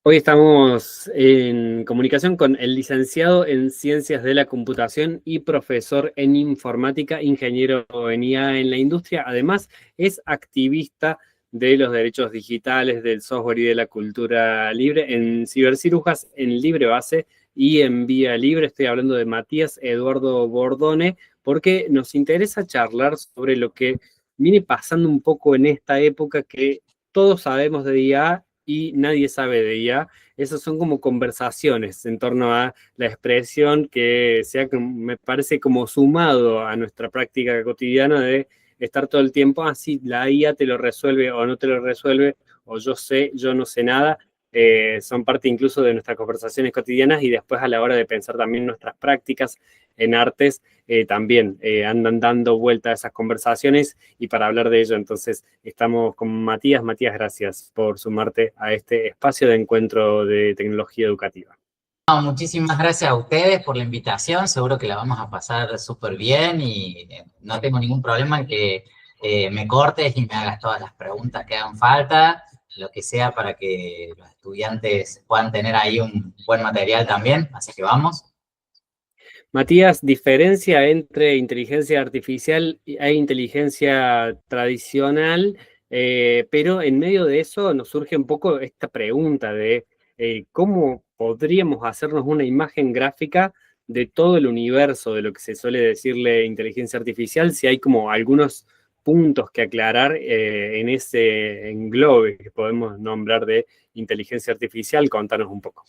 Hoy estamos en comunicación con el licenciado en Ciencias de la Computación y profesor en Informática, ingeniero en IA en la industria. Además, es activista de los derechos digitales, del software y de la cultura libre en cibercirujas, en Libre Base y en Vía Libre. Estoy hablando de Matías Eduardo Bordone, porque nos interesa charlar sobre lo que viene pasando un poco en esta época que todos sabemos de IA y nadie sabe de IA. Esas son como conversaciones en torno a la expresión que me parece como sumado a nuestra práctica cotidiana de estar todo el tiempo, si la IA te lo resuelve o no te lo resuelve, o yo sé, yo no sé nada. Son parte incluso de nuestras conversaciones cotidianas y después a la hora de pensar también nuestras prácticas en artes, también andan dando vuelta a esas conversaciones y para hablar de ello entonces estamos con Matías. Matías, gracias por sumarte a este espacio de encuentro de tecnología educativa. No, muchísimas gracias a ustedes por la invitación, seguro que la vamos a pasar súper bien y no tengo ningún problema en que me cortes y me hagas todas las preguntas que hagan falta, lo que sea para que los estudiantes puedan tener ahí un buen material también, así que vamos. Matías, diferencia entre inteligencia artificial e inteligencia tradicional, pero en medio de eso nos surge un poco esta pregunta de cómo podríamos hacernos una imagen gráfica de todo el universo de lo que se suele decirle inteligencia artificial, si hay como algunos puntos que aclarar en ese englobe que podemos nombrar de inteligencia artificial. Contanos un poco.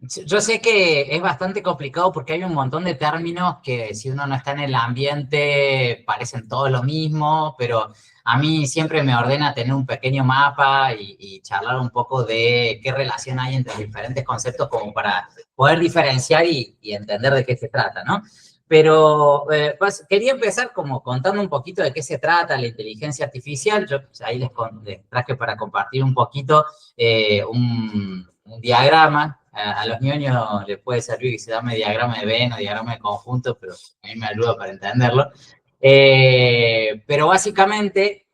Yo sé que es bastante complicado porque hay un montón de términos que si uno no está en el ambiente parecen todos lo mismo, pero a mí siempre me ordena tener un pequeño mapa y charlar un poco de qué relación hay entre diferentes conceptos como para poder diferenciar y entender de qué se trata, ¿no? Pero pues, quería empezar como contando un poquito de qué se trata la inteligencia artificial. Yo pues, ahí les traje para compartir un poquito un diagrama. A los ñoños les puede servir que se llame diagrama de Venn o diagrama de conjunto, pero a mí me ayuda para entenderlo. Pero básicamente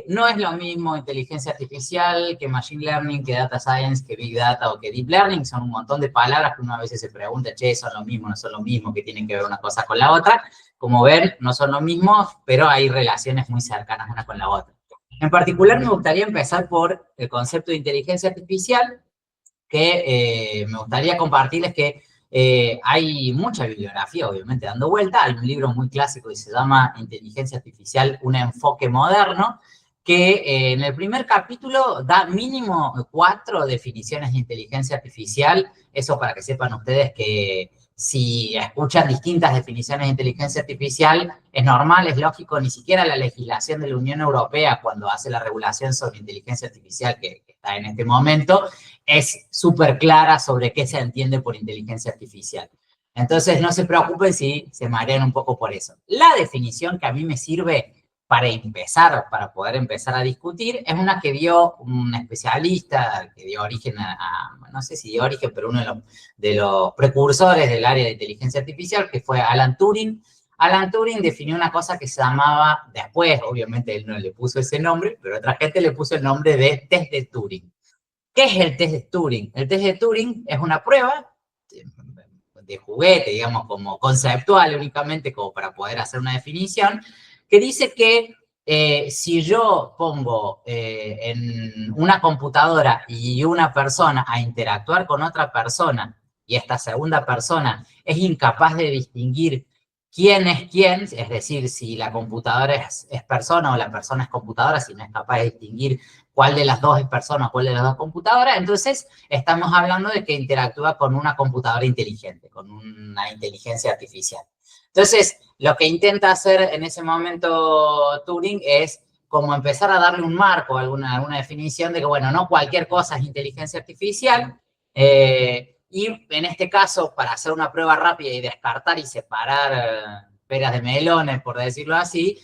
no es lo mismo inteligencia artificial que machine learning, que data science, que big data o que deep learning. Son un montón de palabras que uno a veces se pregunta, che, ¿son lo mismo, no son lo mismo, que tienen que ver una cosa con la otra? Como ven, no son lo mismo, pero hay relaciones muy cercanas una con la otra. En particular, me gustaría empezar por el concepto de inteligencia artificial, que me gustaría compartirles que hay mucha bibliografía, obviamente, dando vuelta. Hay un libro muy clásico que se llama Inteligencia Artificial, un enfoque moderno, que en el primer capítulo da mínimo 4 definiciones de inteligencia artificial. Eso para que sepan ustedes que si escuchan distintas definiciones de inteligencia artificial, es normal, es lógico, ni siquiera la legislación de la Unión Europea, cuando hace la regulación sobre inteligencia artificial que está en este momento, es súper clara sobre qué se entiende por inteligencia artificial. Entonces, no se preocupen si se marean un poco por eso. La definición que a mí me sirve para empezar, para poder empezar a discutir, es una que dio un especialista, que dio origen no sé si dio origen, pero uno de los precursores del área de inteligencia artificial, que fue Alan Turing. Alan Turing definió una cosa que se llamaba, después, obviamente él no le puso ese nombre, pero otra gente le puso el nombre de test de Turing. ¿Qué es el test de Turing? El test de Turing es una prueba de juguete, digamos, como conceptual únicamente, como para poder hacer una definición, que dice que si yo pongo en una computadora y una persona a interactuar con otra persona y esta segunda persona es incapaz de distinguir quién es quién, es decir, si la computadora es persona o la persona es computadora, si no es capaz de distinguir cuál de las dos es persona o cuál de las dos computadoras, entonces estamos hablando de que interactúa con una computadora inteligente, con una inteligencia artificial. Entonces, lo que intenta hacer en ese momento Turing es como empezar a darle un marco, alguna definición de que, bueno, no cualquier cosa es inteligencia artificial, y en este caso, para hacer una prueba rápida y descartar y separar peras de melones, por decirlo así,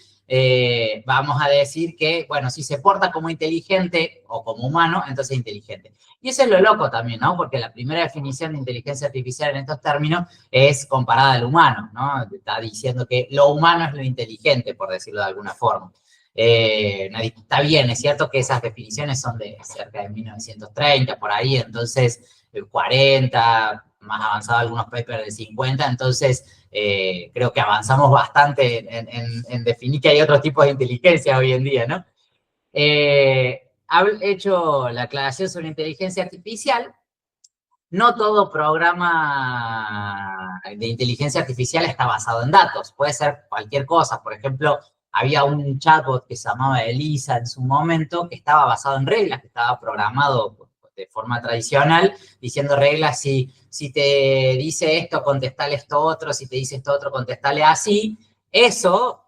vamos a decir que, bueno, si se porta como inteligente o como humano, entonces es inteligente. Y eso es lo loco también, ¿no? Porque la primera definición de inteligencia artificial en estos términos es comparada al humano, ¿no? Está diciendo que lo humano es lo inteligente, por decirlo de alguna forma. Está bien, es cierto que esas definiciones son de cerca de 1930, por ahí, entonces 40, más avanzado algunos papers de 50, entonces creo que avanzamos bastante en definir que hay otros tipos de inteligencia hoy en día, ¿no? He hecho la aclaración sobre inteligencia artificial. No todo programa de inteligencia artificial está basado en datos. Puede ser cualquier cosa. Por ejemplo, había un chatbot que se llamaba Elisa en su momento, que estaba basado en reglas, que estaba programado de forma tradicional, diciendo reglas, si te dice esto, contestale esto otro, si te dice esto otro, contestale así. Eso,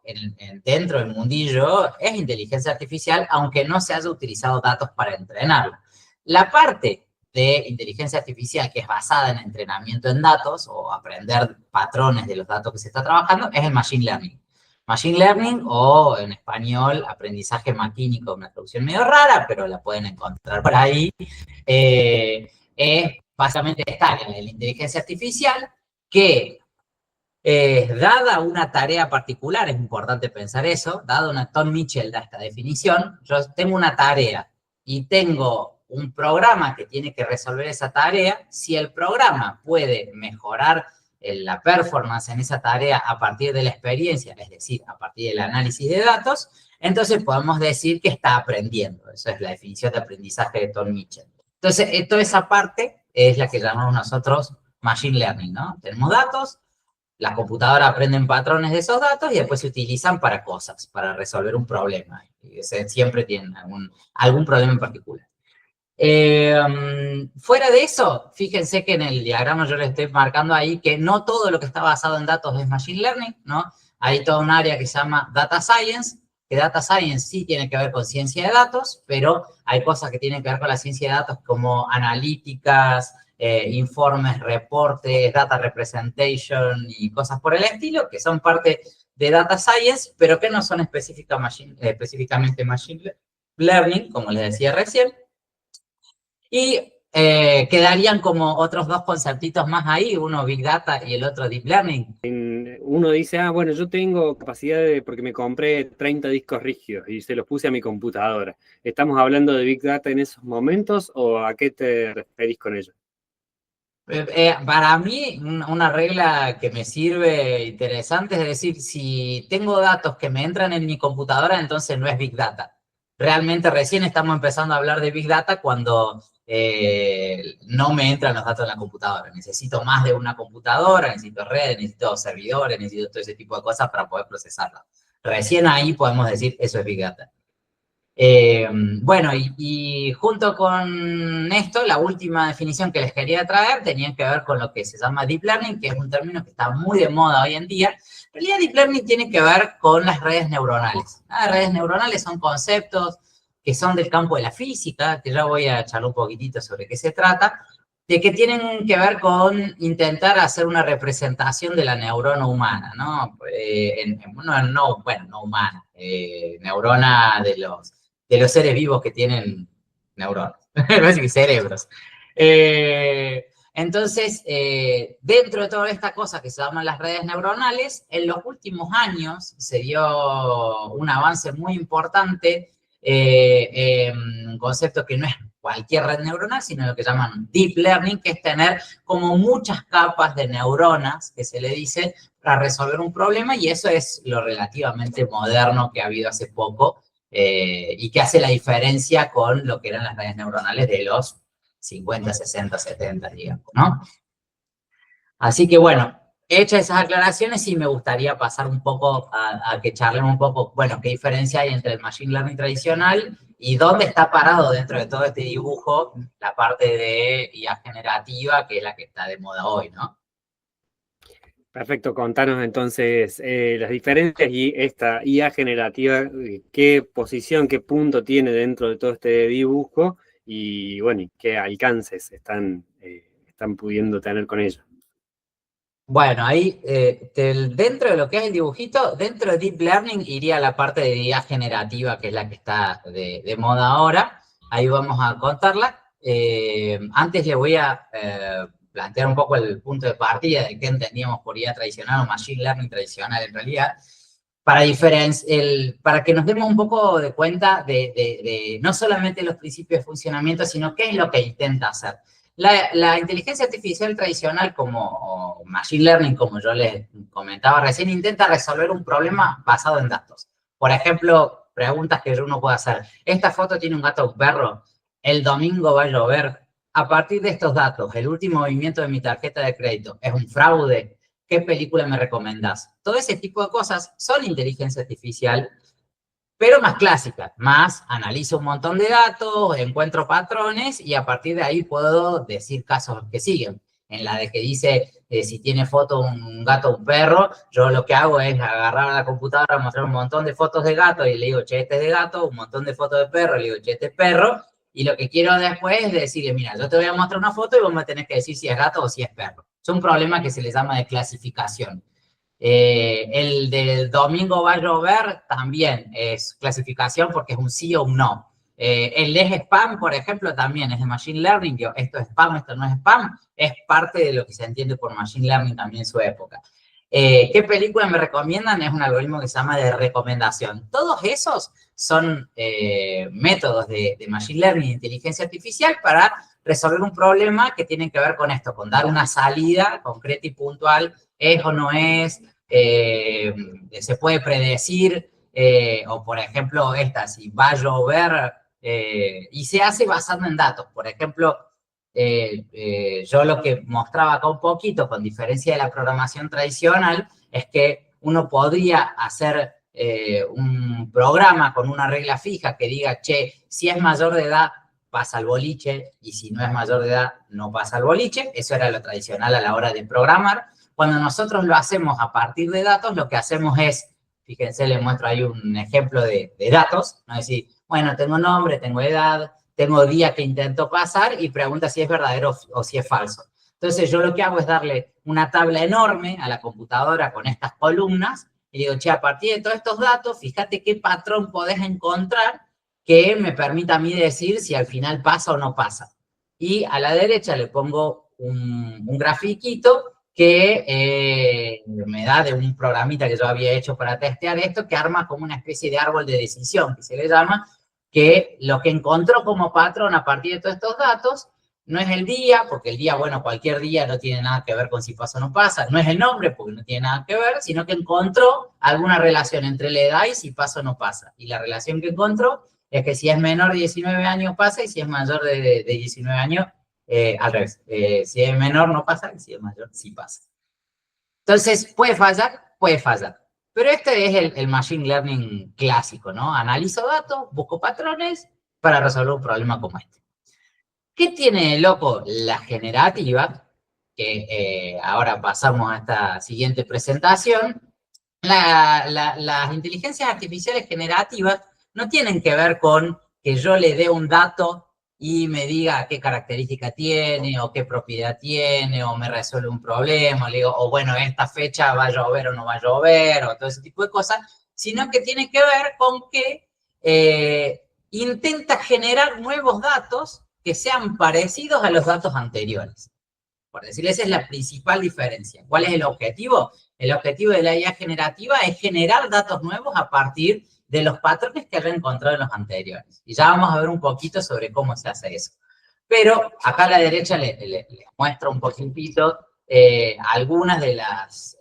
dentro del mundillo, es inteligencia artificial, aunque no se haya utilizado datos para entrenarlo. La parte de inteligencia artificial que es basada en entrenamiento en datos o aprender patrones de los datos que se está trabajando es el machine learning. Machine learning o en español aprendizaje maquínico, una traducción medio rara, pero la pueden encontrar por ahí. Es básicamente esta área de la inteligencia artificial que dada una tarea particular, es importante pensar eso, dada una, Tom Mitchell da esta definición, yo tengo una tarea y tengo un programa que tiene que resolver esa tarea, si el programa puede mejorar la performance en esa tarea a partir de la experiencia, es decir, a partir del análisis de datos, entonces podemos decir que está aprendiendo. Esa es la definición de aprendizaje de Tom Mitchell. Entonces, toda esa parte es la que llamamos nosotros machine learning, ¿no? Tenemos datos, las computadoras aprenden patrones de esos datos y después se utilizan para cosas, para resolver un problema. Y siempre tienen algún problema en particular. Fuera de eso, fíjense que en el diagrama yo les estoy marcando ahí que no todo lo que está basado en datos es machine learning, ¿no? Hay toda un área que se llama data science, que data science sí tiene que ver con ciencia de datos, pero hay cosas que tienen que ver con la ciencia de datos como analíticas, informes, reportes, data representation y cosas por el estilo, que son parte de data science, pero que no son específicamente machine learning, como les decía recién. Y quedarían como otros dos conceptitos más ahí, uno Big Data y el otro Deep Learning. Uno dice, bueno, yo tengo capacidad porque me compré 30 discos rígidos y se los puse a mi computadora. ¿Estamos hablando de Big Data en esos momentos o a qué te referís con ello? Para mí, una regla que me sirve interesante es decir, si tengo datos que me entran en mi computadora, entonces no es Big Data. Realmente recién estamos empezando a hablar de Big Data cuando no me entran los datos en la computadora. Necesito más de una computadora, necesito redes, necesito servidores, necesito todo ese tipo de cosas para poder procesarlas. Recién ahí podemos decir, eso es Big Data. Bueno, y junto con esto, la última definición que les quería traer tenía que ver con lo que se llama Deep Learning, que es un término que está muy de moda hoy en día. En realidad, Deep Learning tiene que ver con las redes neuronales. Las redes neuronales son conceptos que son del campo de la física, que ya voy a charlar un poquitito sobre qué se trata, de que tienen que ver con intentar hacer una representación de la neurona humana, ¿no? No humana, neurona de los seres vivos que tienen neuronas, cerebros. Entonces, dentro de toda esta cosa que se llaman las redes neuronales, en los últimos años se dio un avance muy importante en un concepto que no es cualquier red neuronal, sino lo que llaman deep learning, que es tener como muchas capas de neuronas, que se le dice, para resolver un problema, y eso es lo relativamente moderno que ha habido hace poco, y que hace la diferencia con lo que eran las redes neuronales de los 50, 60, 70, digamos, ¿no? Así que, bueno, hechas esas aclaraciones, sí me gustaría pasar un poco a que charlemos un poco, bueno, qué diferencia hay entre el machine learning tradicional y dónde está parado dentro de todo este dibujo la parte de IA generativa, que es la que está de moda hoy, ¿no? Perfecto, contanos entonces las diferencias y esta IA generativa, qué posición, qué punto tiene dentro de todo este dibujo y, bueno, y qué alcances están pudiendo tener con ello. Bueno, ahí dentro de lo que es el dibujito, dentro de Deep Learning iría la parte de IA generativa, que es la que está de moda ahora. Ahí vamos a contarla. Antes le voy a plantear un poco el punto de partida de qué entendíamos por IA tradicional o Machine Learning tradicional en realidad. para que nos demos un poco de cuenta de no solamente los principios de funcionamiento, sino qué es lo que intenta hacer. La inteligencia artificial tradicional, o Machine Learning, como yo les comentaba recién, intenta resolver un problema basado en datos. Por ejemplo, preguntas que uno puede hacer. Esta foto tiene un gato o un perro. El domingo va a llover. A partir de estos datos, el último movimiento de mi tarjeta de crédito es un fraude. ¿Qué película me recomendás? Todo ese tipo de cosas son inteligencia artificial, pero más clásicas. Más analizo un montón de datos, encuentro patrones y a partir de ahí puedo decir casos que siguen. En la de que dice si tiene foto un gato o un perro, yo lo que hago es agarrar a la computadora, mostrar un montón de fotos de gato y le digo, che, este es de gato, un montón de fotos de perro, le digo, che, este es perro. Y lo que quiero después es decirle, mira, yo te voy a mostrar una foto y vos me tenés que decir si es gato o si es perro. Es un problema que se le llama de clasificación. El del domingo va a llover también es clasificación porque es un sí o un no. El es spam, por ejemplo, también es de Machine Learning. Esto es spam, esto no es spam. Es parte de lo que se entiende por Machine Learning también en su época. ¿Qué película me recomiendan? Es un algoritmo que se llama de recomendación. Todos esos son métodos de Machine Learning, de inteligencia artificial, para resolver un problema que tiene que ver con esto, con dar una salida concreta y puntual, es o no es, se puede predecir, o por ejemplo, si va a llover, y se hace basando en datos. Por ejemplo, yo lo que mostraba acá un poquito, con diferencia de la programación tradicional, es que uno podría hacer un programa con una regla fija que diga, che, si es mayor de edad, pasa al boliche, y si no es mayor de edad, no pasa al boliche. Eso era lo tradicional a la hora de programar. Cuando nosotros lo hacemos a partir de datos, lo que hacemos es, fíjense, les muestro ahí un ejemplo de datos, ¿no? Es decir, bueno, tengo nombre, tengo edad, tengo día que intento pasar y pregunta si es verdadero o si es falso. Entonces yo lo que hago es darle una tabla enorme a la computadora con estas columnas y digo, che, a partir de todos estos datos, fíjate qué patrón podés encontrar que me permita a mí decir si al final pasa o no pasa. Y a la derecha le pongo un grafiquito que me da de un programita que yo había hecho para testear esto, que arma como una especie de árbol de decisión, que se le llama, que lo que encontró como patrón a partir de todos estos datos no es el día, porque el día, bueno, cualquier día no tiene nada que ver con si pasa o no pasa, no es el nombre, porque no tiene nada que ver, sino que encontró alguna relación entre la edad y si pasa o no pasa. Y la relación que encontró es que si es menor de 19 años pasa y si es mayor de 19 años, al revés. Si es menor no pasa y si es mayor sí pasa. Entonces, ¿puede fallar? Puede fallar. Pero este es el Machine Learning clásico, ¿no? Analizo datos, busco patrones para resolver un problema como este. ¿Qué tiene de loco la generativa? Que ahora pasamos a esta siguiente presentación. Las inteligencias artificiales generativas no tienen que ver con que yo le dé un dato y me diga qué característica tiene, o qué propiedad tiene, o me resuelve un problema, le digo, o bueno, esta fecha va a llover o no va a llover, o todo ese tipo de cosas, sino que tiene que ver con que intenta generar nuevos datos que sean parecidos a los datos anteriores. Por decir, esa es la principal diferencia. ¿Cuál es el objetivo? El objetivo de la IA generativa es generar datos nuevos a partir de los patrones que haya encontrado en los anteriores. Y ya vamos a ver un poquito sobre cómo se hace eso. Pero acá a la derecha les muestro un poquitito algunas de las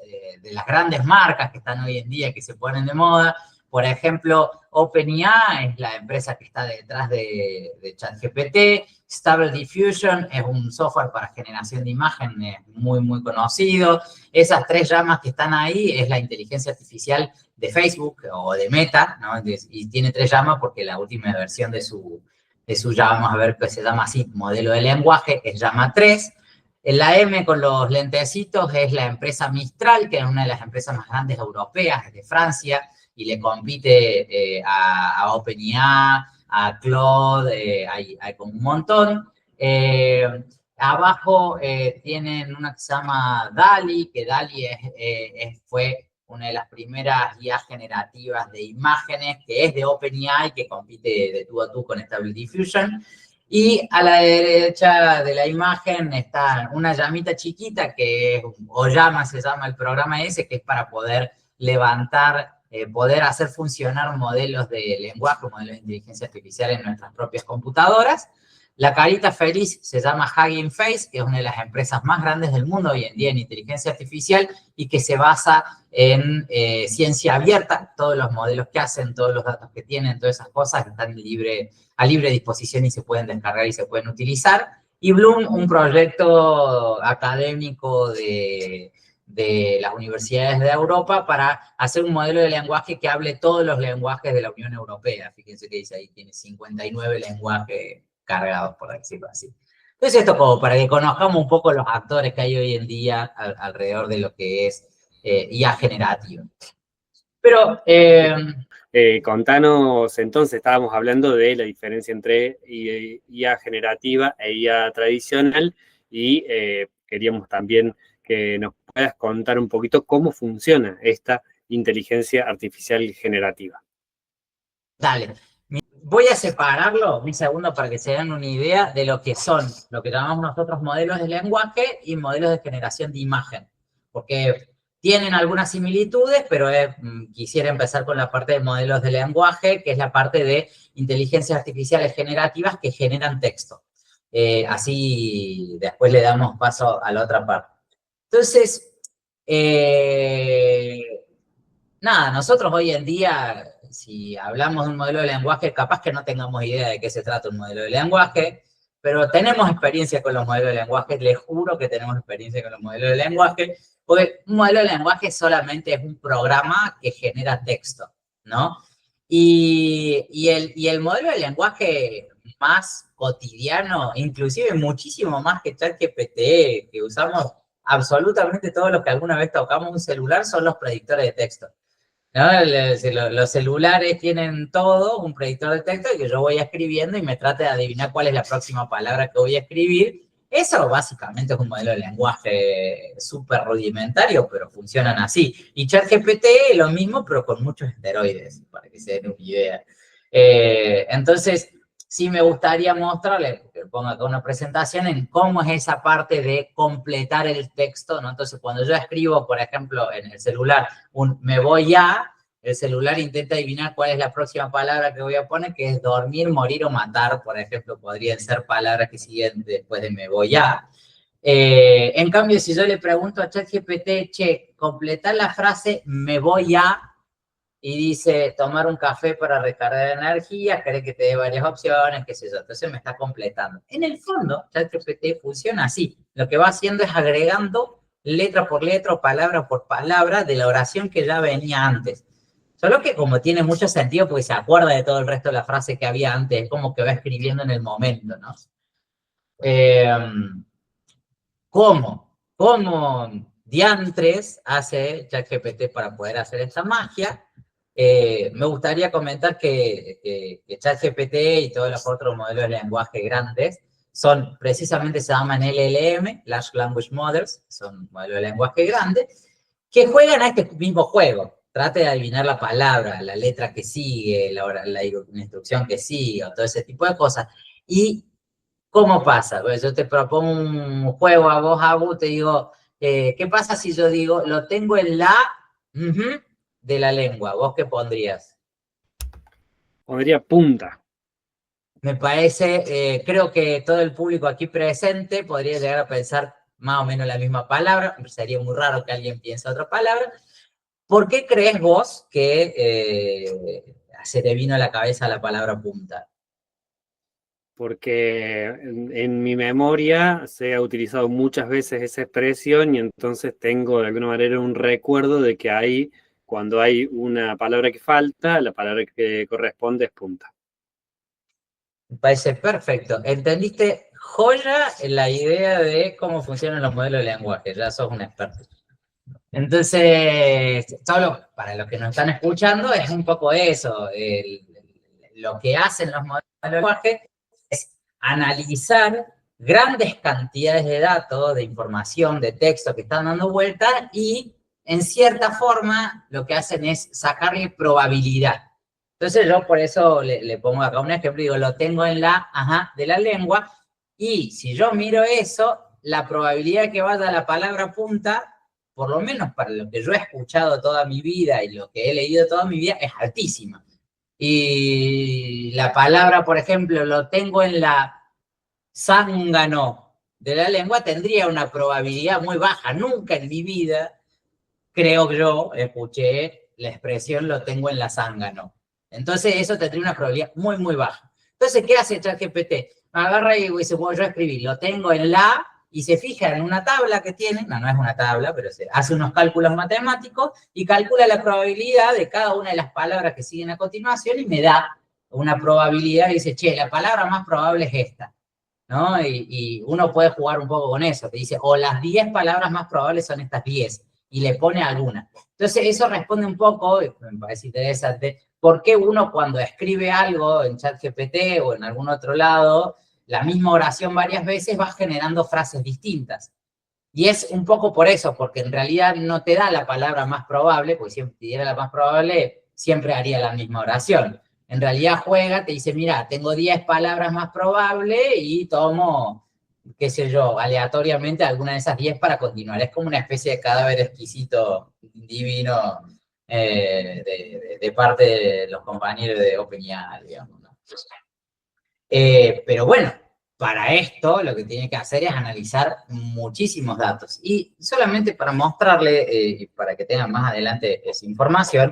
grandes marcas que están hoy en día, que se ponen de moda. Por ejemplo, OpenAI es la empresa que está detrás de ChatGPT. Stable Diffusion es un software para generación de imágenes muy, muy conocido. Esas tres llamas que están ahí es la inteligencia artificial de Facebook o de Meta, ¿no? Y tiene tres llamas porque la última versión de su ya vamos a ver que se llama así, modelo de lenguaje, es llama 3. La M con los lentecitos es la empresa Mistral, que es una de las empresas más grandes europeas, es de Francia, y le compite a OpenAI, a Claude, hay como un montón. Abajo tienen una que se llama DALL-E, que DALL-E fue una de las primeras IA generativas de imágenes, que es de OpenAI, que compite de tú a tú con Stable Diffusion. Y a la derecha de la imagen está una llamita chiquita, que es, o llama, se llama el programa ese, que es para poder levantar poder hacer funcionar modelos de lenguaje, modelos de inteligencia artificial en nuestras propias computadoras. La carita feliz se llama Hugging Face, que es una de las empresas más grandes del mundo hoy en día en inteligencia artificial y que se basa en ciencia abierta. Todos los modelos que hacen, todos los datos que tienen, todas esas cosas están a libre disposición y se pueden descargar y se pueden utilizar. Y Bloom, un proyecto académico de las universidades de Europa para hacer un modelo de lenguaje que hable todos los lenguajes de la Unión Europea. Fíjense que dice ahí, tiene 59 lenguajes cargados, por decirlo así. Entonces esto como para que conozcamos un poco los actores que hay hoy en día alrededor de lo que es IA generativa. Pero... contanos, entonces, estábamos hablando de la diferencia entre IA generativa e IA tradicional y queríamos también que nos puedas contar un poquito cómo funciona esta inteligencia artificial generativa. Dale. Voy a separarlo un segundo para que se den una idea de lo que son, lo que llamamos nosotros modelos de lenguaje y modelos de generación de imagen. Porque tienen algunas similitudes, pero quisiera empezar con la parte de modelos de lenguaje, que es la parte de inteligencias artificiales generativas que generan texto. Así después le damos paso a la otra parte. Entonces, nada, nosotros hoy en día, si hablamos de un modelo de lenguaje, capaz que no tengamos idea de qué se trata un modelo de lenguaje, pero tenemos experiencia con los modelos de lenguaje, les juro que tenemos experiencia con los modelos de lenguaje, porque un modelo de lenguaje solamente es un programa que genera texto, ¿no? Y el modelo de lenguaje más cotidiano, inclusive muchísimo más que ChatGPT, que usamos absolutamente todos los que alguna vez tocamos un celular, son los predictores de texto. ¿No? Los celulares tienen todo, un predictor de texto, y que yo voy escribiendo y me trate de adivinar cuál es la próxima palabra que voy a escribir. Eso básicamente es un modelo de lenguaje súper rudimentario, pero funcionan así. Y ChatGPT es lo mismo, pero con muchos esteroides, para que se den una idea. Entonces, sí me gustaría mostrarles, que pongo acá una presentación en cómo es esa parte de completar el texto, ¿no? Entonces, cuando yo escribo, por ejemplo, en el celular, un me voy a, el celular intenta adivinar cuál es la próxima palabra que voy a poner, que es dormir, morir o matar, por ejemplo, podrían ser palabras que siguen después de me voy a. En cambio, si yo le pregunto a ChatGPT, che, completar la frase me voy a, y dice tomar un café para recargar energía, cree que te dé varias opciones, qué sé yo, entonces me está completando. En el fondo, ChatGPT funciona así, lo que va haciendo es agregando letra por letra o palabra por palabra de la oración que ya venía antes. Solo que como tiene mucho sentido, porque se acuerda de todo el resto de la frase que había antes, es como que va escribiendo en el momento, ¿no? ¿Cómo diantres hace ChatGPT para poder hacer esta magia? Me gustaría comentar que ChatGPT y todos los otros modelos de lenguaje grandes son, precisamente se llaman LLM, Large Language Models, son modelos de lenguaje grandes, que juegan a este mismo juego. Trate de adivinar la palabra, la letra que sigue, la instrucción que sigue, o todo ese tipo de cosas. ¿Y cómo pasa? Pues yo te propongo un juego a vos, Abu, te digo, ¿qué pasa si yo digo, lo tengo en la de la lengua? ¿Vos qué pondrías? Pondría punta. Me parece, creo que todo el público aquí presente podría llegar a pensar más o menos la misma palabra. Sería muy raro que alguien piense otra palabra. ¿Por qué crees vos que se te vino a la cabeza la palabra punta? Porque en mi memoria se ha utilizado muchas veces esa expresión y entonces tengo de alguna manera un recuerdo de que cuando hay una palabra que falta, la palabra que corresponde es punta. Me parece perfecto. ¿Entendiste joya en la idea de cómo funcionan los modelos de lenguaje? Ya sos un experto. Entonces, solo para los que nos están escuchando, es un poco eso. Lo que hacen los modelos de lenguaje es analizar grandes cantidades de datos, de información, de texto que están dando vuelta y, en cierta forma, lo que hacen es sacarle probabilidad. Entonces, yo por eso le pongo acá un ejemplo, digo, lo tengo en la de la lengua, y si yo miro eso, la probabilidad de que vaya a la palabra punta por lo menos para lo que yo he escuchado toda mi vida y lo que he leído toda mi vida, es altísima. Y la palabra, por ejemplo, lo tengo en la zángano de la lengua, tendría una probabilidad muy baja. Nunca en mi vida, creo que yo, escuché la expresión lo tengo en la zángano. Entonces eso tendría una probabilidad muy, muy baja. Entonces, ¿qué hace ChatGPT? Agarra y dice, bueno, yo escribí, lo tengo en la, y se fija en una tabla que tiene, no es una tabla, pero se hace unos cálculos matemáticos y calcula la probabilidad de cada una de las palabras que siguen a continuación y me da una probabilidad y dice, che, la palabra más probable es esta, ¿no? Y uno puede jugar un poco con eso, te dice, o las 10 palabras más probables son estas 10, y le pone alguna. Entonces eso responde un poco, me parece interesante, por qué uno cuando escribe algo en ChatGPT o en algún otro lado, la misma oración varias veces va generando frases distintas. Y es un poco por eso, porque en realidad no te da la palabra más probable, porque si te diera la más probable, siempre haría la misma oración. En realidad juega, te dice, mira, tengo 10 palabras más probables y tomo, qué sé yo, aleatoriamente alguna de esas 10 para continuar. Es como una especie de cadáver exquisito, divino, de parte de los compañeros de OpenAI, digamos, ¿no? Pero bueno, para esto lo que tiene que hacer es analizar muchísimos datos. Y solamente para mostrarle, para que tengan más adelante esa información,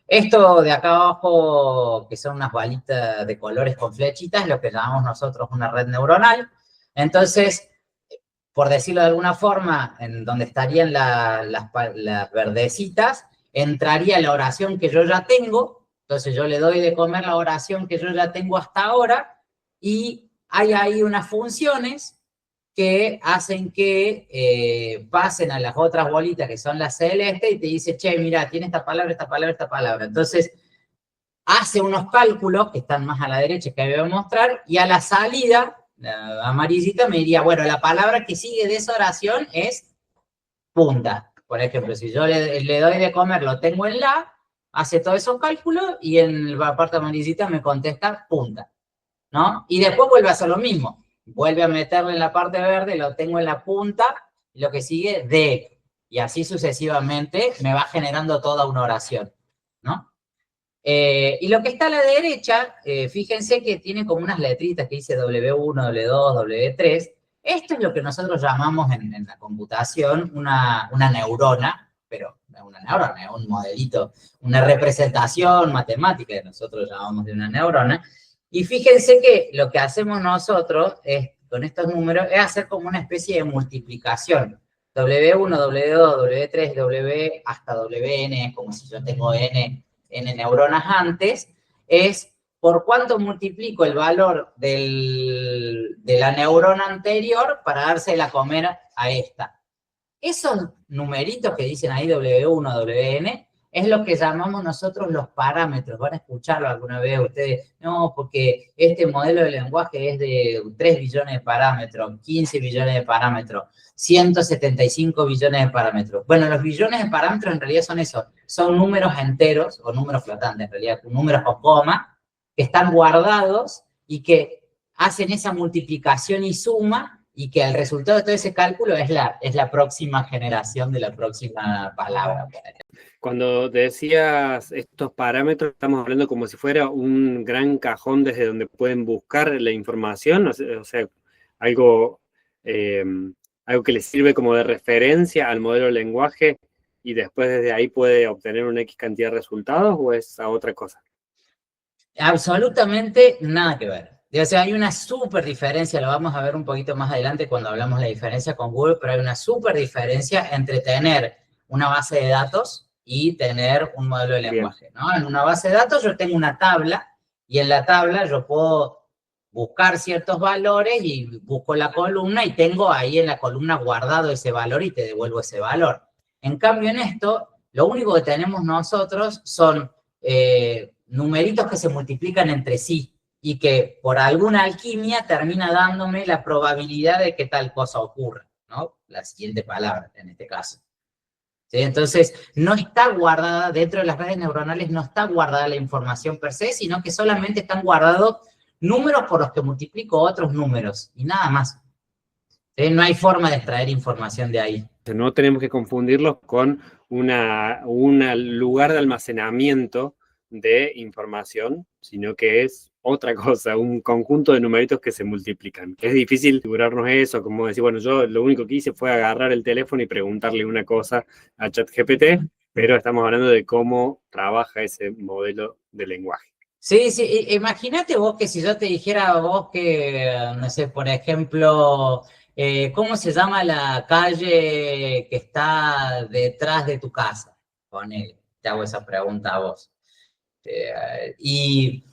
esto de acá abajo, que son unas balitas de colores con flechitas, lo que llamamos nosotros una red neuronal. Entonces, por decirlo de alguna forma, en donde estarían las verdecitas, entraría la oración que yo ya tengo. Entonces yo le doy de comer la oración que yo ya tengo hasta ahora, y hay ahí unas funciones que hacen que pasen a las otras bolitas que son las celestes y te dice, che, mira, tiene esta palabra, esta palabra, esta palabra. Entonces, hace unos cálculos que están más a la derecha que voy a mostrar, y a la salida, la amarillita me diría, bueno, la palabra que sigue de esa oración es punta. Por ejemplo, si yo le doy de comer, lo tengo en la, hace todos esos cálculos y en la parte amarillita me contesta punta, ¿no? Y después vuelve a hacer lo mismo. Vuelve a meterle en la parte verde, lo tengo en la punta, y lo que sigue, de. Y así sucesivamente me va generando toda una oración, ¿no? Y lo que está a la derecha, fíjense que tiene como unas letritas que dice W1, W2, W3. Esto es lo que nosotros llamamos en la computación una neurona, pero una neurona es un modelito, una representación matemática que nosotros llamamos de una neurona. Y fíjense que lo que hacemos nosotros es, con estos números, es hacer como una especie de multiplicación. W1, W2, W3, W hasta WN, como si yo tengo N neuronas antes, es por cuánto multiplico el valor de la neurona anterior para dársela a comer a esta. Esos numeritos que dicen ahí W1, WN, es lo que llamamos nosotros los parámetros. Van a escucharlo alguna vez ustedes, no, porque este modelo de lenguaje es de 3 billones de parámetros, 15 billones de parámetros, 175 billones de parámetros. Bueno, los billones de parámetros en realidad son eso, son números enteros, o números flotantes en realidad, números con coma, que están guardados y que hacen esa multiplicación y suma, y que el resultado de todo ese cálculo es la próxima generación de la próxima palabra. Cuando decías estos parámetros, estamos hablando como si fuera un gran cajón desde donde pueden buscar la información, o sea algo que les sirve como de referencia al modelo de lenguaje y después desde ahí puede obtener una X cantidad de resultados, ¿o es a otra cosa? Absolutamente nada que ver. O sea, hay una súper diferencia, lo vamos a ver un poquito más adelante cuando hablamos de la diferencia con Google, pero hay una súper diferencia entre tener una base de datos y tener un modelo de lenguaje, ¿no? En una base de datos yo tengo una tabla, y en la tabla yo puedo buscar ciertos valores y busco la columna y tengo ahí en la columna guardado ese valor y te devuelvo ese valor. En cambio, en esto, lo único que tenemos nosotros son numeritos que se multiplican entre sí y que por alguna alquimia termina dándome la probabilidad de que tal cosa ocurra, ¿no? La siguiente palabra, en este caso. ¿Sí? Entonces, no está guardada, dentro de las redes neuronales no está guardada la información per se, sino que solamente están guardados números por los que multiplico otros números, y nada más. ¿Sí? No hay forma de extraer información de ahí. no tenemos que confundirlos con un lugar de almacenamiento de información, sino que es otra cosa, un conjunto de numeritos que se multiplican. Es difícil figurarnos eso, como decir, bueno, yo lo único que hice fue agarrar el teléfono y preguntarle una cosa a ChatGPT, pero estamos hablando de cómo trabaja ese modelo de lenguaje. Sí, sí, imagínate vos que si yo te dijera a vos que, no sé, por ejemplo, ¿cómo se llama la calle que está detrás de tu casa? Ponele, te hago esa pregunta a vos. Y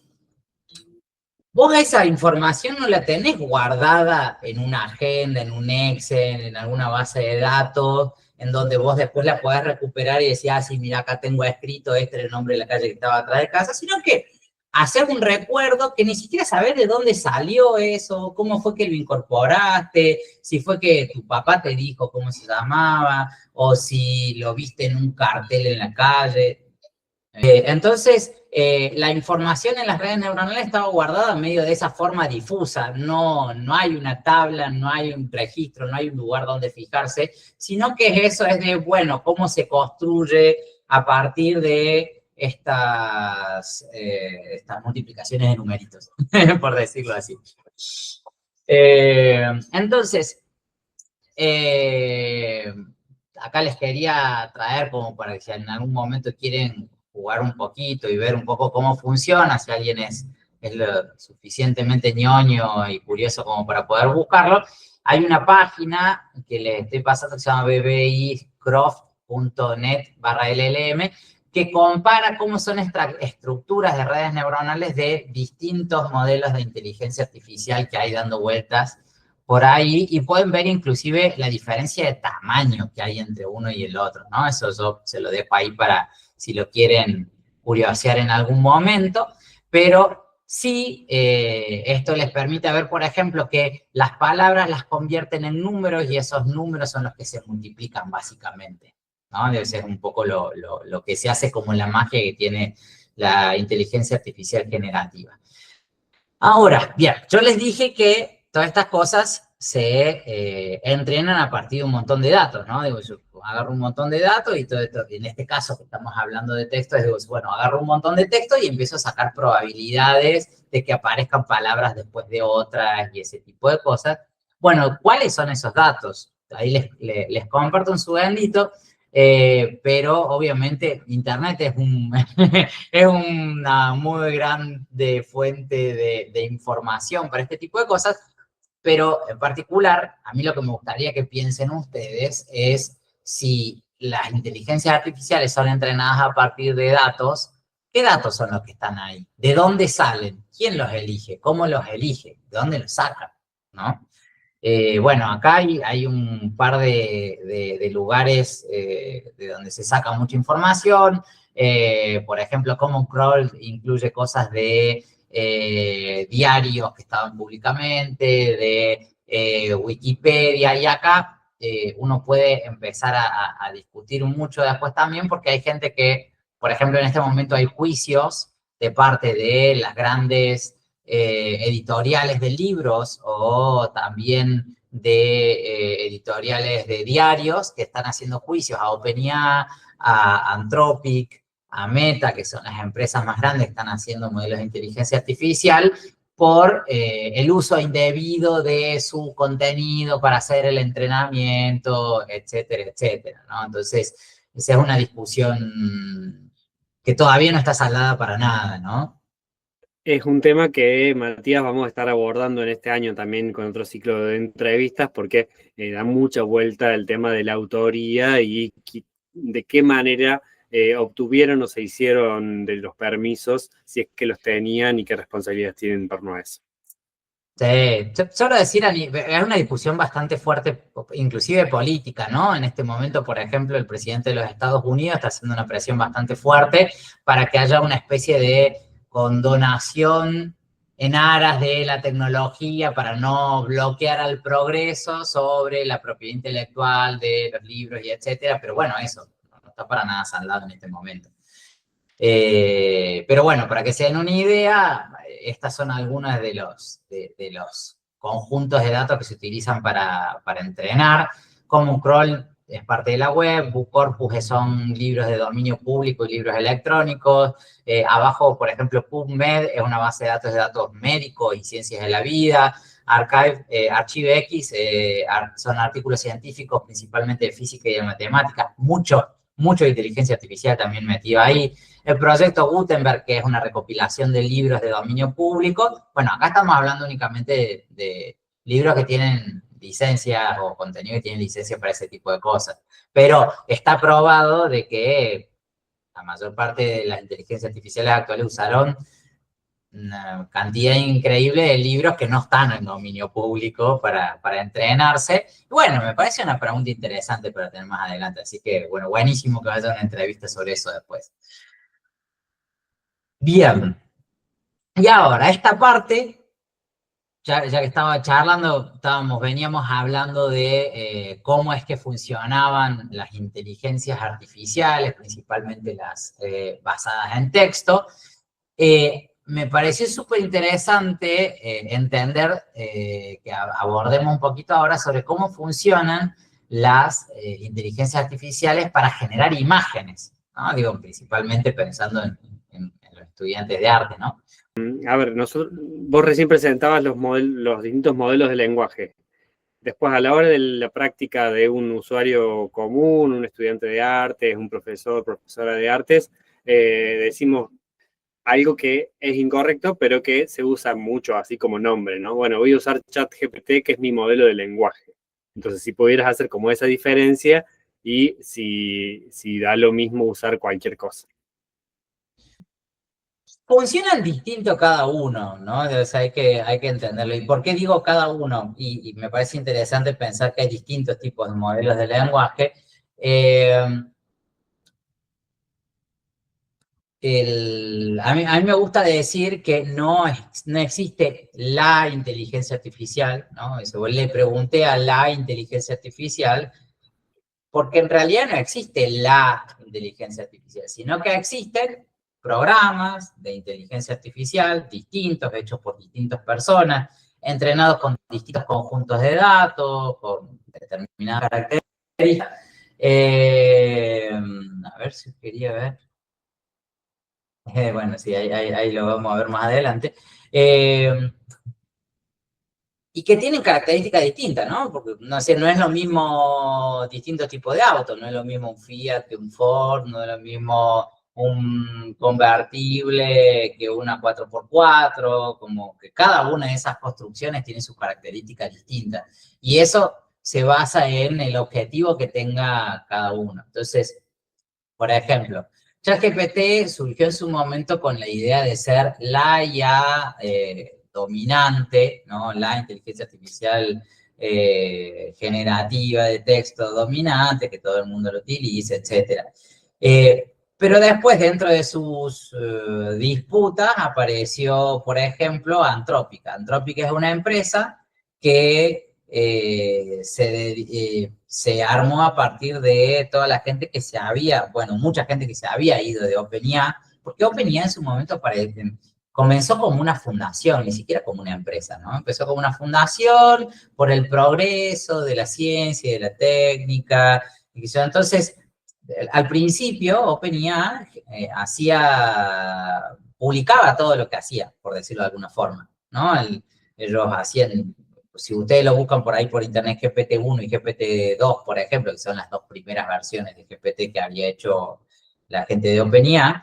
vos esa información no la tenés guardada en una agenda, en un Excel, en alguna base de datos, en donde vos después la podés recuperar y decir, ah, sí, mira, acá tengo escrito este era el nombre de la calle que estaba atrás de casa, sino que hacer un recuerdo que ni siquiera sabés de dónde salió eso, cómo fue que lo incorporaste, si fue que tu papá te dijo cómo se llamaba, o si lo viste en un cartel en la calle. Entonces, la información en las redes neuronales estaba guardada en medio de esa forma difusa. No hay una tabla, no hay un registro, no hay un lugar donde fijarse, sino que eso es de, bueno, cómo se construye a partir de estas multiplicaciones de numeritos, por decirlo así. Entonces, acá les quería traer como para que si en algún momento quieren jugar un poquito y ver un poco cómo funciona, si alguien es lo suficientemente ñoño y curioso como para poder buscarlo, hay una página que les estoy pasando que se llama bbicroft.net/LLM, que compara cómo son estas estructuras de redes neuronales de distintos modelos de inteligencia artificial que hay dando vueltas por ahí, y pueden ver inclusive la diferencia de tamaño que hay entre uno y el otro, ¿no? Eso yo se lo dejo ahí para si lo quieren curiosear en algún momento, pero sí, esto les permite ver, por ejemplo, que las palabras las convierten en números y esos números son los que se multiplican básicamente, ¿no? Debe ser un poco lo que se hace como la magia que tiene la inteligencia artificial generativa. Ahora, bien, yo les dije que todas estas cosas se entrenan a partir de un montón de datos, ¿no? Digo, yo agarro un montón de datos y todo esto, en este caso que estamos hablando de texto, digo, bueno, agarro un montón de texto y empiezo a sacar probabilidades de que aparezcan palabras después de otras y ese tipo de cosas. Bueno, ¿cuáles son esos datos? Ahí les comparto un segundito, pero obviamente Internet es es una muy grande fuente de información para este tipo de cosas, pero en particular, a mí lo que me gustaría que piensen ustedes es si las inteligencias artificiales son entrenadas a partir de datos, ¿qué datos son los que están ahí? ¿De dónde salen? ¿Quién los elige? ¿Cómo los elige? ¿De dónde los sacan? ¿No? Bueno, acá hay un par de lugares de donde se saca mucha información. Por ejemplo, Common Crawl incluye cosas de diarios que estaban públicamente, de Wikipedia, y acá uno puede empezar a discutir mucho después también, porque hay gente que, por ejemplo, en este momento hay juicios de parte de las grandes editoriales de libros o también de editoriales de diarios que están haciendo juicios a OpenAI, a Anthropic, a Meta, que son las empresas más grandes que están haciendo modelos de inteligencia artificial, por el uso indebido de su contenido para hacer el entrenamiento, etcétera, etcétera, ¿no? Entonces, esa es una discusión que todavía no está saldada para nada, ¿no? Es un tema que, Matías, vamos a estar abordando en este año también con otro ciclo de entrevistas, porque da mucha vuelta el tema de la autoría y de qué manera obtuvieron o se hicieron de los permisos, si es que los tenían y qué responsabilidades tienen en torno a eso. Sí, solo decir, es una discusión bastante fuerte, inclusive política, ¿no? En este momento, por ejemplo, el presidente de los Estados Unidos está haciendo una presión bastante fuerte para que haya una especie de condonación en aras de la tecnología para no bloquear al progreso sobre la propiedad intelectual de los libros y etcétera, pero bueno, eso no está para nada saldado en este momento. Pero bueno, para que se den una idea, estas son algunas de los conjuntos de datos que se utilizan para entrenar. Common Crawl es parte de la web, BookCorpus son libros de dominio público y libros electrónicos, abajo, por ejemplo, PubMed es una base de datos médicos y ciencias de la vida, ArchiveX son artículos científicos principalmente de física y de matemáticas, mucho de inteligencia artificial también metido ahí. El proyecto Gutenberg, que es una recopilación de libros de dominio público. Bueno, acá estamos hablando únicamente de libros que tienen licencia o contenido que tienen licencia para ese tipo de cosas. Pero está probado de que la mayor parte de las inteligencias artificiales actuales usaron una cantidad increíble de libros que no están en dominio público para entrenarse. Y bueno, me parece una pregunta interesante para tener más adelante. Así que, bueno, buenísimo que vaya a una entrevista sobre eso después. Bien. Y ahora, esta parte, ya que estaba charlando, veníamos hablando de cómo es que funcionaban las inteligencias artificiales, principalmente las basadas en texto. Me pareció súper interesante entender que abordemos un poquito ahora sobre cómo funcionan las inteligencias artificiales para generar imágenes, ¿no? Digo, principalmente pensando en los estudiantes de arte, ¿no? A ver, vos recién presentabas los distintos modelos de lenguaje. Después, a la hora de la práctica de un usuario común, un estudiante de artes, un profesor, profesora de artes, decimos algo que es incorrecto, pero que se usa mucho así como nombre, ¿no? Bueno, voy a usar ChatGPT, que es mi modelo de lenguaje. Entonces, si pudieras hacer como esa diferencia y si da lo mismo usar cualquier cosa. Funcionan distinto cada uno, ¿no? O sea, hay que entenderlo. ¿Y por qué digo cada uno? Y me parece interesante pensar que hay distintos tipos de modelos de lenguaje. A mí me gusta decir que no existe la inteligencia artificial, ¿no? Eso, le pregunté a la inteligencia artificial, porque en realidad no existe la inteligencia artificial, sino que existen programas de inteligencia artificial distintos, hechos por distintas personas, entrenados con distintos conjuntos de datos, con determinadas características. A ver si quería ver. Bueno, sí, ahí lo vamos a ver más adelante. Y que tienen características distintas, ¿no? Porque, no sé, no es lo mismo distintos tipos de autos, no es lo mismo un Fiat que un Ford, no es lo mismo un convertible que una 4x4, como que cada una de esas construcciones tiene sus características distintas. Y eso se basa en el objetivo que tenga cada uno. Entonces, por ejemplo, ChatGPT surgió en su momento con la idea de ser la IA dominante, ¿no? La inteligencia artificial generativa de texto dominante, que todo el mundo lo utilice, etc. Pero después, dentro de sus disputas, apareció, por ejemplo, Anthropic. Anthropic es una empresa que se armó a partir de toda la gente que mucha gente que se había ido de OpenAI, porque OpenAI en su momento comenzó como una fundación, ni siquiera como una empresa, ¿no? Empezó como una fundación por el progreso de la ciencia y de la técnica. Entonces, al principio, OpenAI publicaba todo lo que hacía, por decirlo de alguna forma, ¿no? Ellos hacían, si ustedes lo buscan por ahí por internet, GPT-1 y GPT-2, por ejemplo, que son las dos primeras versiones de GPT que había hecho la gente de OpenAI,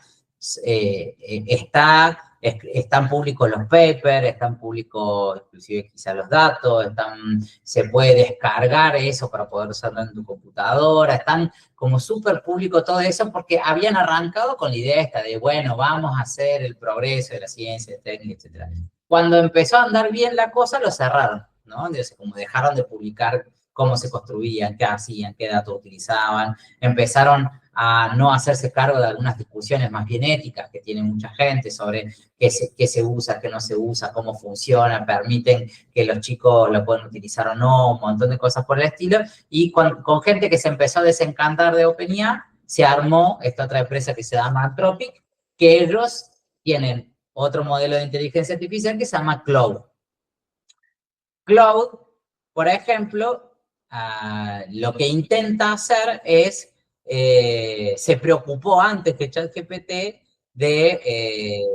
están públicos los papers, están públicos inclusive quizás los datos, se puede descargar eso para poder usarlo en tu computadora, están como súper público todo eso porque habían arrancado con la idea esta de, bueno, vamos a hacer el progreso de la ciencia, de técnica, etc. Cuando empezó a andar bien la cosa, lo cerraron, ¿no? Entonces, como dejaron de publicar cómo se construían, qué hacían, qué datos utilizaban, empezaron a no hacerse cargo de algunas discusiones más bien éticas que tiene mucha gente sobre qué se usa, qué no se usa, cómo funciona, permiten que los chicos lo puedan utilizar o no, un montón de cosas por el estilo, y con gente que se empezó a desencantar de OpenAI, se armó esta otra empresa que se llama Anthropic, que ellos tienen otro modelo de inteligencia artificial que se llama Claude. Claude, por ejemplo, lo que intenta hacer es, se preocupó antes que ChatGPT de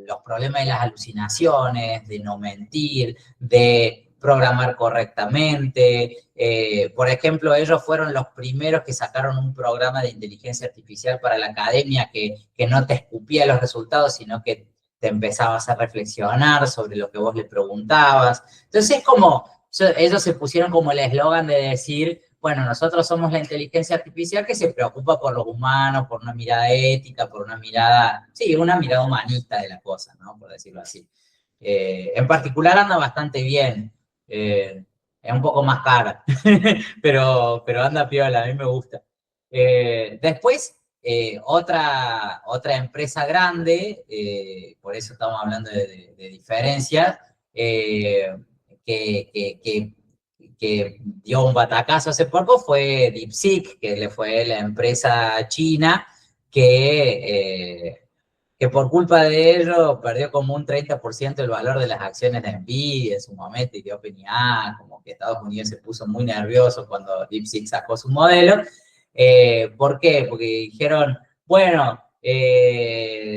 los problemas de las alucinaciones, de no mentir, de programar correctamente. Por ejemplo, ellos fueron los primeros que sacaron un programa de inteligencia artificial para la academia que no te escupía los resultados, sino que te empezabas a reflexionar sobre lo que vos le preguntabas. Entonces es como, ellos se pusieron como el eslogan de decir, bueno, nosotros somos la inteligencia artificial que se preocupa por los humanos, por una mirada ética, por una mirada, sí, una mirada humanista de la cosa, ¿no? Por decirlo así. En particular anda bastante bien. Es un poco más cara, pero anda piola, a mí me gusta. Después, otra empresa grande, por eso estamos hablando de diferencias, que dio un batacazo hace poco fue DeepSeek, que le fue la empresa china que por culpa de ello perdió como un 30% el valor de las acciones de Nvidia en su momento y de OpenAI, como que Estados Unidos se puso muy nervioso cuando DeepSeek sacó su modelo. ¿Por qué? Porque dijeron, bueno,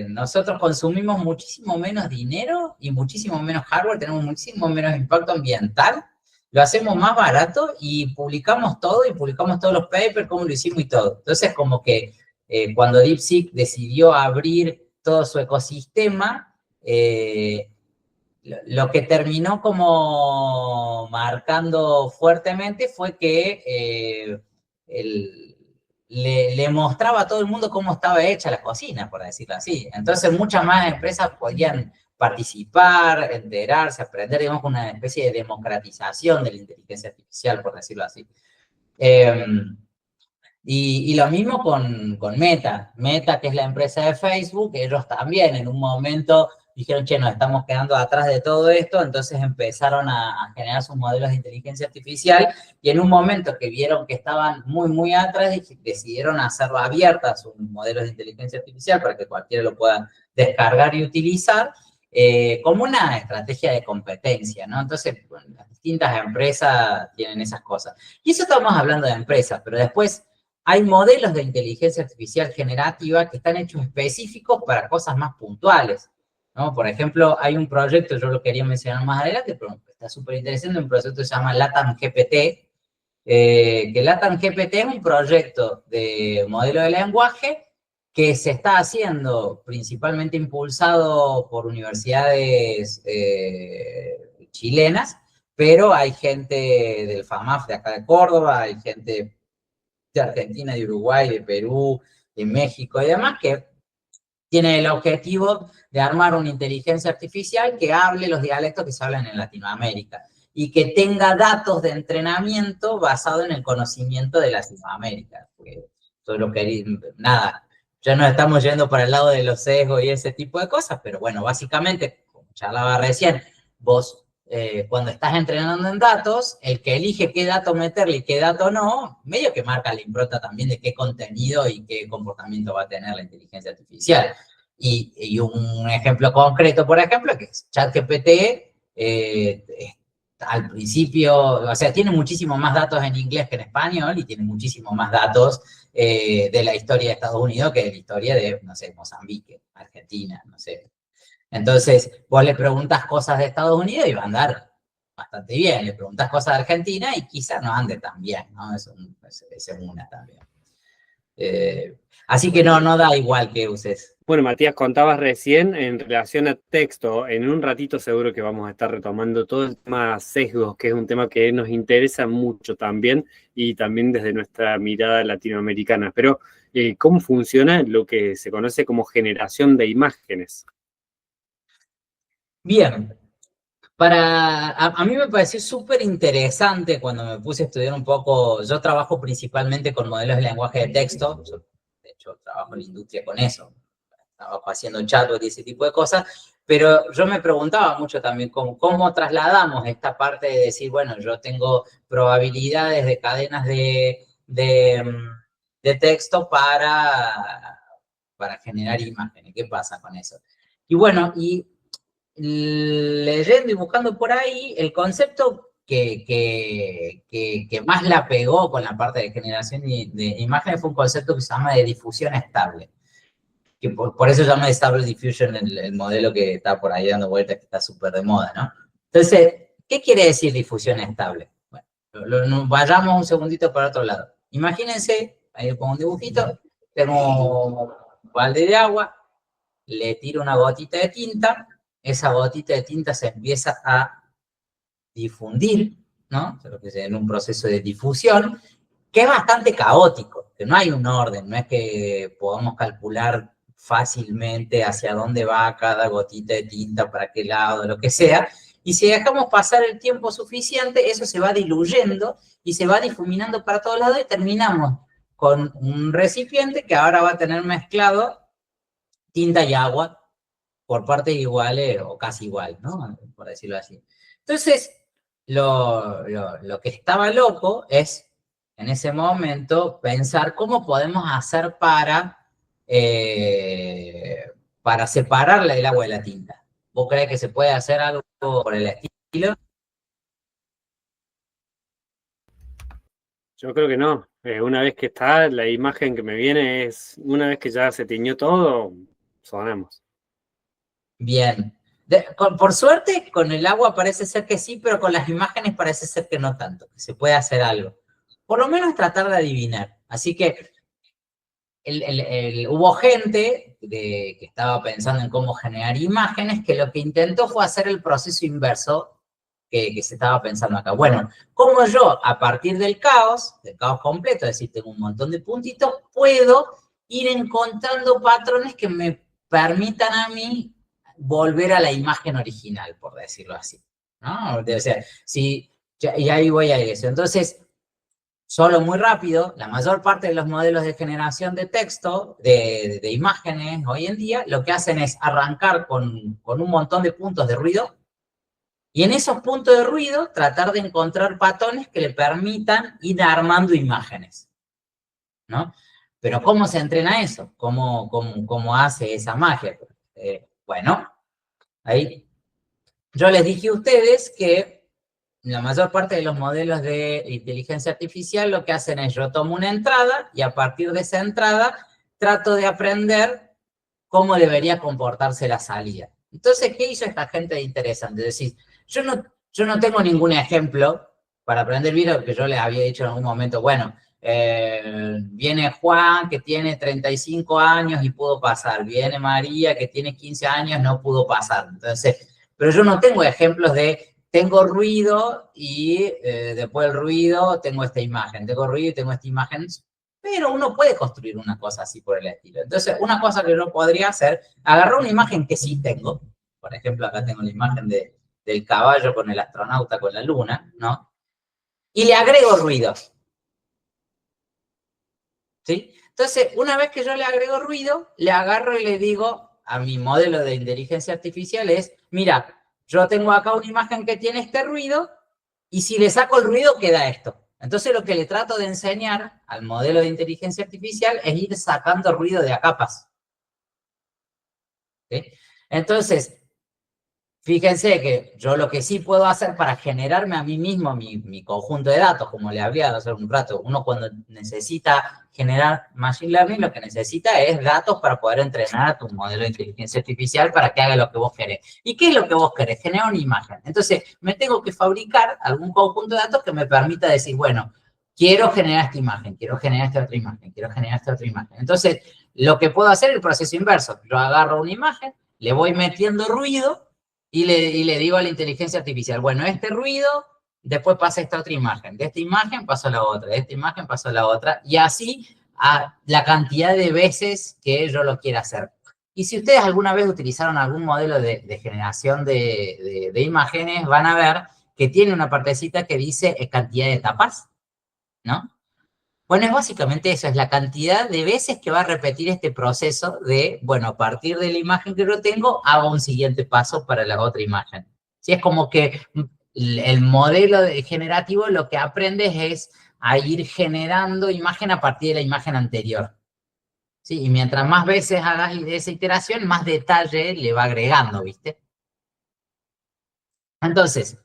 nosotros consumimos muchísimo menos dinero y muchísimo menos hardware, tenemos muchísimo menos impacto ambiental, lo hacemos más barato y publicamos todo y publicamos todos los papers, cómo lo hicimos y todo. Entonces, como que cuando DeepSeek decidió abrir todo su ecosistema, lo que terminó como marcando fuertemente fue que le mostraba a todo el mundo cómo estaba hecha la cocina, por decirlo así. Entonces muchas más empresas podían participar, enterarse, aprender, digamos, una especie de democratización de la inteligencia artificial, por decirlo así. Y lo mismo con Meta. Meta, que es la empresa de Facebook, ellos también en un momento dijeron, che, nos estamos quedando atrás de todo esto, entonces empezaron a generar sus modelos de inteligencia artificial y en un momento que vieron que estaban muy, muy atrás, decidieron hacerlo abierta sus modelos de inteligencia artificial para que cualquiera lo pueda descargar y utilizar como una estrategia de competencia, ¿no? Entonces, bueno, las distintas empresas tienen esas cosas. Y eso estamos hablando de empresas, pero después hay modelos de inteligencia artificial generativa que están hechos específicos para cosas más puntuales, ¿no? Por ejemplo, hay un proyecto, yo lo quería mencionar más adelante, pero está súper interesante, un proyecto que se llama LATAM GPT, que LATAM GPT es un proyecto de modelo de lenguaje que se está haciendo principalmente impulsado por universidades chilenas, pero hay gente del FAMAF de acá de Córdoba, hay gente de Argentina, de Uruguay, de Perú, de México y demás, que tiene el objetivo de armar una inteligencia artificial que hable los dialectos que se hablan en Latinoamérica y que tenga datos de entrenamiento basado en el conocimiento de Latinoamérica. Porque todo lo que, nada, ya nos estamos yendo para el lado de los sesgos y ese tipo de cosas, pero bueno, básicamente, como charlaba recién, vos cuando estás entrenando en datos, el que elige qué dato meterle y qué dato no, medio que marca la impronta también de qué contenido y qué comportamiento va a tener la inteligencia artificial. Y un ejemplo concreto, por ejemplo, que es ChatGPT, al principio, o sea, tiene muchísimo más datos en inglés que en español y tiene muchísimo más datos de la historia de Estados Unidos que de la historia de, no sé, Mozambique, Argentina, no sé. Entonces, vos le preguntas cosas de Estados Unidos y va a andar bastante bien. Le preguntas cosas de Argentina y quizás no ande tan bien, ¿no? Esa es una también. Así que no da igual que uses. Bueno, Matías, contabas recién en relación a texto. En un ratito seguro que vamos a estar retomando todo el tema sesgos, que es un tema que nos interesa mucho también y también desde nuestra mirada latinoamericana. Pero, ¿cómo funciona lo que se conoce como generación de imágenes? Bien, a mí me pareció súper interesante cuando me puse a estudiar un poco. Yo trabajo principalmente con modelos de lenguaje de texto. Yo, de hecho, trabajo en la industria con eso. Trabajo haciendo chatbot y ese tipo de cosas. Pero yo me preguntaba mucho también cómo trasladamos esta parte de decir, bueno, yo tengo probabilidades de cadenas de texto para generar imágenes. ¿Qué pasa con eso? Y bueno, leyendo y buscando por ahí, el concepto que más la pegó con la parte de generación de imágenes fue un concepto que se llama de difusión estable. Que por eso se llama Stable Diffusion el modelo que está por ahí dando vueltas, que está súper de moda, ¿no? Entonces, ¿qué quiere decir difusión estable? Bueno, vayamos un segundito para otro lado. Imagínense, ahí pongo un dibujito, tengo un balde de agua, le tiro una gotita de tinta, esa gotita de tinta se empieza a difundir, ¿no? Lo que es en un proceso de difusión, que es bastante caótico, que no hay un orden, no es que podamos calcular fácilmente hacia dónde va cada gotita de tinta, para qué lado, lo que sea, y si dejamos pasar el tiempo suficiente, eso se va diluyendo y se va difuminando para todos lados y terminamos con un recipiente que ahora va a tener mezclado tinta y agua por partes iguales o casi igual, ¿no? Por decirlo así. Entonces, lo que estaba loco es, en ese momento, pensar cómo podemos hacer para separar el agua de la tinta. ¿Vos crees que se puede hacer algo por el estilo? Yo creo que no. Una vez que está, la imagen que me viene es, una vez que ya se tiñó todo, sonamos. Bien. Por suerte, con el agua parece ser que sí, pero con las imágenes parece ser que no tanto, que se puede hacer algo. Por lo menos tratar de adivinar. Así que hubo gente que estaba pensando en cómo generar imágenes, que lo que intentó fue hacer el proceso inverso que se estaba pensando acá. Bueno, como yo, a partir del caos completo, es decir, tengo un montón de puntitos, puedo ir encontrando patrones que me permitan a mí volver a la imagen original, por decirlo así, ¿no? O sea, y ahí voy a eso. Entonces, solo muy rápido, la mayor parte de los modelos de generación de texto, de imágenes hoy en día, lo que hacen es arrancar con un montón de puntos de ruido, y en esos puntos de ruido tratar de encontrar patrones que le permitan ir armando imágenes, ¿no? Pero ¿cómo se entrena eso? ¿Cómo hace esa magia? Bueno, ahí yo les dije a ustedes que la mayor parte de los modelos de inteligencia artificial lo que hacen es yo tomo una entrada y a partir de esa entrada trato de aprender cómo debería comportarse la salida. Entonces, ¿qué hizo esta gente de interesante? Es decir, yo no tengo ningún ejemplo para aprender video, que yo les había dicho en algún momento, bueno, viene Juan que tiene 35 años y pudo pasar, viene María que tiene 15 años, no pudo pasar. Entonces, pero yo no tengo ejemplos de tengo ruido y después del ruido tengo esta imagen, tengo ruido y tengo esta imagen, pero uno puede construir una cosa así por el estilo. Entonces, una cosa que yo podría hacer, agarrar una imagen que sí tengo, por ejemplo, acá tengo la imagen del caballo con el astronauta con la luna, ¿no? Y le agrego ruidos. ¿Sí? Entonces, una vez que yo le agrego ruido, le agarro y le digo a mi modelo de inteligencia artificial es, mira, yo tengo acá una imagen que tiene este ruido, y si le saco el ruido, queda esto. Entonces, lo que le trato de enseñar al modelo de inteligencia artificial es ir sacando ruido de a capas. ¿Sí? Entonces, fíjense que yo lo que sí puedo hacer para generarme a mí mismo mi conjunto de datos, como le había hace un rato, uno cuando necesita generar Machine Learning, lo que necesita es datos para poder entrenar a tu modelo de inteligencia artificial para que haga lo que vos querés. ¿Y qué es lo que vos querés? Generar una imagen. Entonces, me tengo que fabricar algún conjunto de datos que me permita decir, bueno, quiero generar esta imagen, quiero generar esta otra imagen, quiero generar esta otra imagen. Entonces, lo que puedo hacer es el proceso inverso. Yo agarro una imagen, le voy metiendo ruido, y le digo a la inteligencia artificial, bueno, este ruido, después pasa esta otra imagen, de esta imagen paso a la otra, de esta imagen paso a la otra, y así a la cantidad de veces que yo lo quiera hacer. Y si ustedes alguna vez utilizaron algún modelo de generación de imágenes, van a ver que tiene una partecita que dice cantidad de etapas, ¿no? Bueno, es básicamente eso, es la cantidad de veces que va a repetir este proceso de, bueno, a partir de la imagen que yo tengo, hago un siguiente paso para la otra imagen. ¿Sí? Es como que el modelo generativo lo que aprendes es a ir generando imagen a partir de la imagen anterior. ¿Sí? Y mientras más veces hagas esa iteración, más detalle le va agregando, ¿viste? Entonces,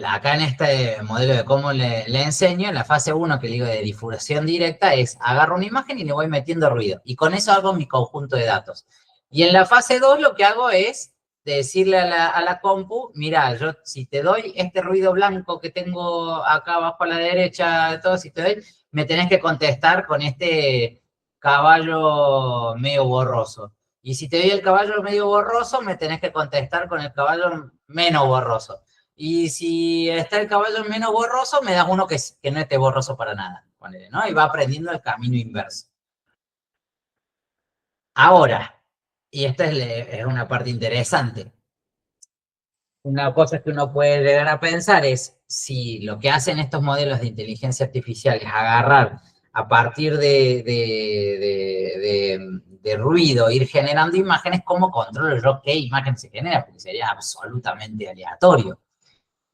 acá en este modelo de cómo le enseño, en la fase 1 que digo de difusión directa, es agarro una imagen y le voy metiendo ruido. Y con eso hago mi conjunto de datos. Y en la fase 2 lo que hago es decirle a la compu, mira, yo si te doy este ruido blanco que tengo acá abajo a la derecha, de todo, si te doy, me tenés que contestar con este caballo medio borroso. Y si te doy el caballo medio borroso, me tenés que contestar con el caballo menos borroso. Y si está el caballo menos borroso, me das uno que no esté borroso para nada, ponele, ¿no? Y va aprendiendo el camino inverso. Ahora, y esta es una parte interesante. Una cosa que uno puede llegar a pensar es si lo que hacen estos modelos de inteligencia artificial es agarrar a partir de ruido, ir generando imágenes, ¿cómo controlo yo qué imagen se genera? Porque sería absolutamente aleatorio,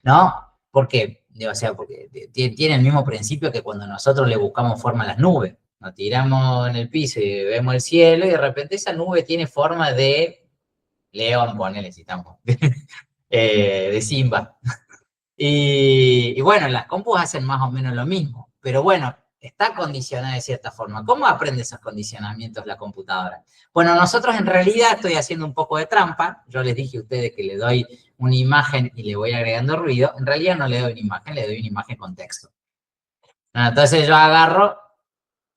¿no? Porque, o sea, porque tiene el mismo principio que cuando nosotros le buscamos forma a las nubes. Nos tiramos en el piso y vemos el cielo y de repente esa nube tiene forma de león, ponele si estamos, de Simba. Y bueno, las compus hacen más o menos lo mismo, pero bueno, está condicionada de cierta forma. ¿Cómo aprende esos condicionamientos la computadora? Bueno, nosotros en realidad estoy haciendo un poco de trampa. Yo les dije a ustedes que le doy una imagen y le voy agregando ruido. En realidad no le doy una imagen, le doy una imagen con texto. Entonces yo agarro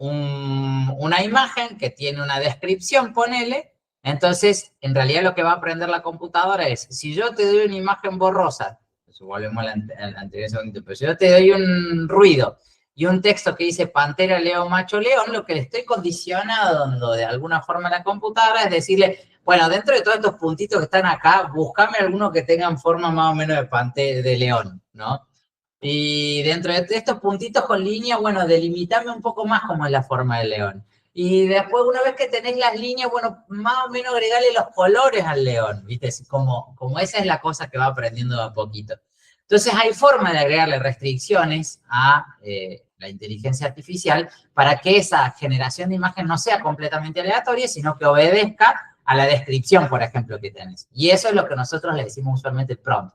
una imagen que tiene una descripción, ponele. Entonces, en realidad lo que va a aprender la computadora es, si yo te doy una imagen borrosa, volvemos al anterior segundito, pero si yo te doy un ruido y un texto que dice pantera, león, macho, león, lo que le estoy condicionando de alguna forma a la computadora es decirle, bueno, dentro de todos estos puntitos que están acá, búscame algunos que tengan forma más o menos de león, ¿no? Y dentro de estos puntitos con línea, bueno, delimitame un poco más cómo es la forma del león. Y después, una vez que tenéis las líneas, bueno, más o menos agregarle los colores al león, ¿viste? Como esa es la cosa que va aprendiendo de a poquito. Entonces, hay forma de agregarle restricciones a la inteligencia artificial para que esa generación de imagen no sea completamente aleatoria, sino que obedezca a la descripción, por ejemplo, que tenés. Y eso es lo que nosotros le decimos usualmente el prompt.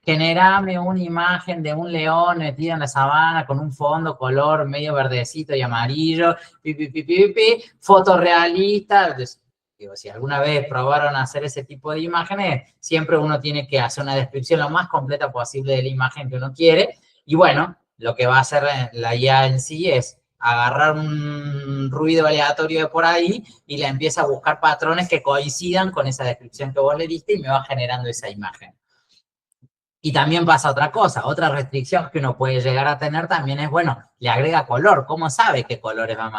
Generame una imagen de un león metido en la sabana con un fondo color medio verdecito y amarillo, fotorrealista. Digo, si alguna vez probaron hacer ese tipo de imágenes, siempre uno tiene que hacer una descripción lo más completa posible de la imagen que uno quiere. Y bueno, lo que va a hacer la IA en sí es agarrar un ruido aleatorio de por ahí y le empieza a buscar patrones que coincidan con esa descripción que vos le diste y me va generando esa imagen. Y también pasa otra cosa, otra restricción que uno puede llegar a tener también es, bueno, le agrega color. ¿Cómo sabe qué colores va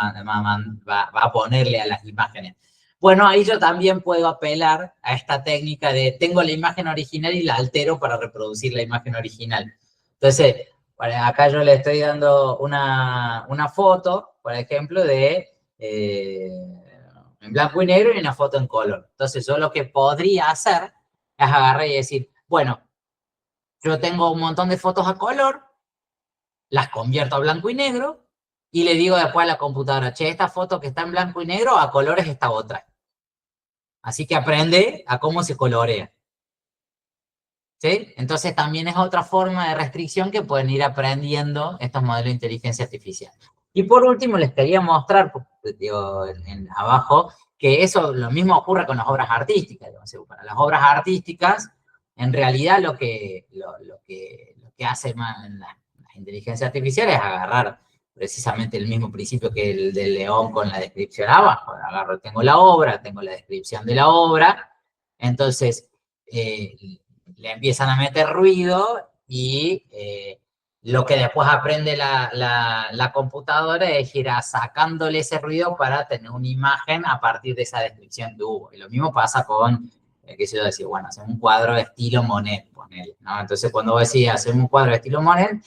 a ponerle a las imágenes? Bueno, ahí yo también puedo apelar a esta técnica de tengo la imagen original y la altero para reproducir la imagen original. Entonces, acá yo le estoy dando una foto, por ejemplo, de en blanco y negro y una foto en color. Entonces, yo lo que podría hacer es agarrar y decir, bueno, yo tengo un montón de fotos a color, las convierto a blanco y negro, y le digo después a la computadora, che, esta foto que está en blanco y negro, a colores esta otra. Así que aprende a cómo se colorea. ¿Sí? Entonces también es otra forma de restricción que pueden ir aprendiendo estos modelos de inteligencia artificial. Y por último les quería mostrar, digo, abajo, que eso lo mismo ocurre con las obras artísticas. Para las obras artísticas, en realidad lo que hace las inteligencias artificiales es agarrar precisamente el mismo principio que el del león con la descripción abajo. Agarro, tengo la obra, tengo la descripción de la obra, entonces le empiezan a meter ruido y lo que después aprende la computadora es ir sacándole ese ruido para tener una imagen a partir de esa descripción que hubo. Y lo mismo pasa con, qué sé yo, decir, bueno, hacemos un cuadro de estilo Monet, ponele, ¿no? Entonces cuando vos decís, hacemos un cuadro de estilo Monet,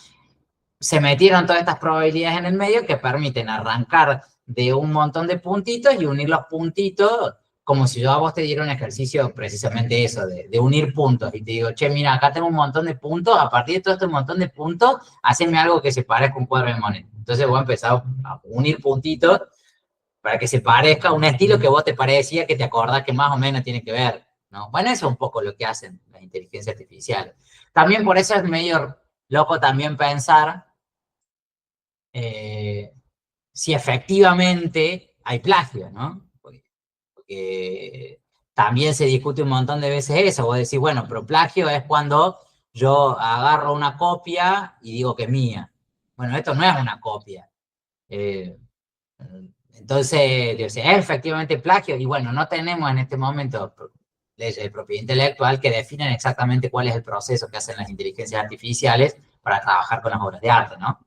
se metieron todas estas probabilidades en el medio que permiten arrancar de un montón de puntitos y unir los puntitos como si yo a vos te diera un ejercicio precisamente eso, de unir puntos. Y te digo, che, mira, acá tengo un montón de puntos, a partir de todo este montón de puntos, haceme algo que se parezca a un cuadro de Monet. Entonces voy a empezar a unir puntitos para que se parezca a un estilo que vos te parecía que te acordás que más o menos tiene que ver, ¿no? Bueno, eso es un poco lo que hacen las inteligencias artificiales. También por eso es medio loco también pensar si efectivamente hay plagio, ¿no? Porque también se discute un montón de veces eso. Vos decís, bueno, pero plagio es cuando yo agarro una copia y digo que es mía. Bueno, esto no es una copia. Entonces, es efectivamente plagio. Y bueno, no tenemos en este momento leyes de propiedad intelectual que definen exactamente cuál es el proceso que hacen las inteligencias artificiales para trabajar con las obras de arte, ¿no?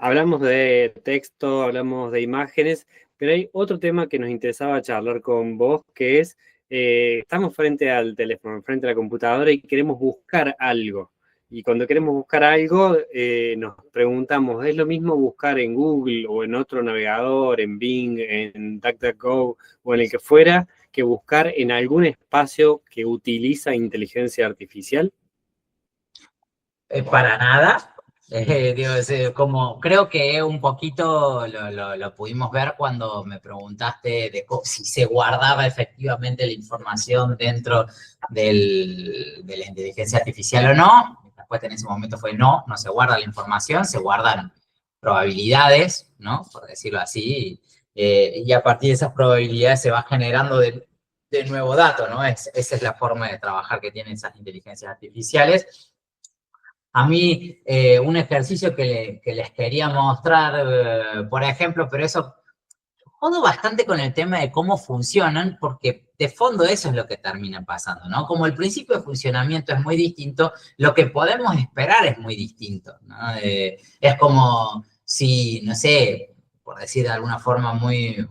Hablamos de texto, hablamos de imágenes, pero hay otro tema que nos interesaba charlar con vos, que es, estamos frente al teléfono, frente a la computadora y queremos buscar algo. Y cuando queremos buscar algo, nos preguntamos, ¿es lo mismo buscar en Google o en otro navegador, en Bing, en DuckDuckGo o en el que fuera, que buscar en algún espacio que utiliza inteligencia artificial? Para nada. Digo, como creo que un poquito lo pudimos ver cuando me preguntaste de si se guardaba efectivamente la información dentro de la inteligencia artificial o no. La respuesta en ese momento fue no, no se guarda la información, se guardan probabilidades, ¿no? Por decirlo así, y a partir de esas probabilidades se va generando de nuevo dato, ¿no? Esa es la forma de trabajar que tienen esas inteligencias artificiales. A mí, un ejercicio que les quería mostrar, por ejemplo, pero eso jodo bastante con el tema de cómo funcionan, porque de fondo eso es lo que termina pasando, ¿no? Como el principio de funcionamiento es muy distinto, lo que podemos esperar es muy distinto, ¿no? Es como si, no sé, por decir de alguna forma muy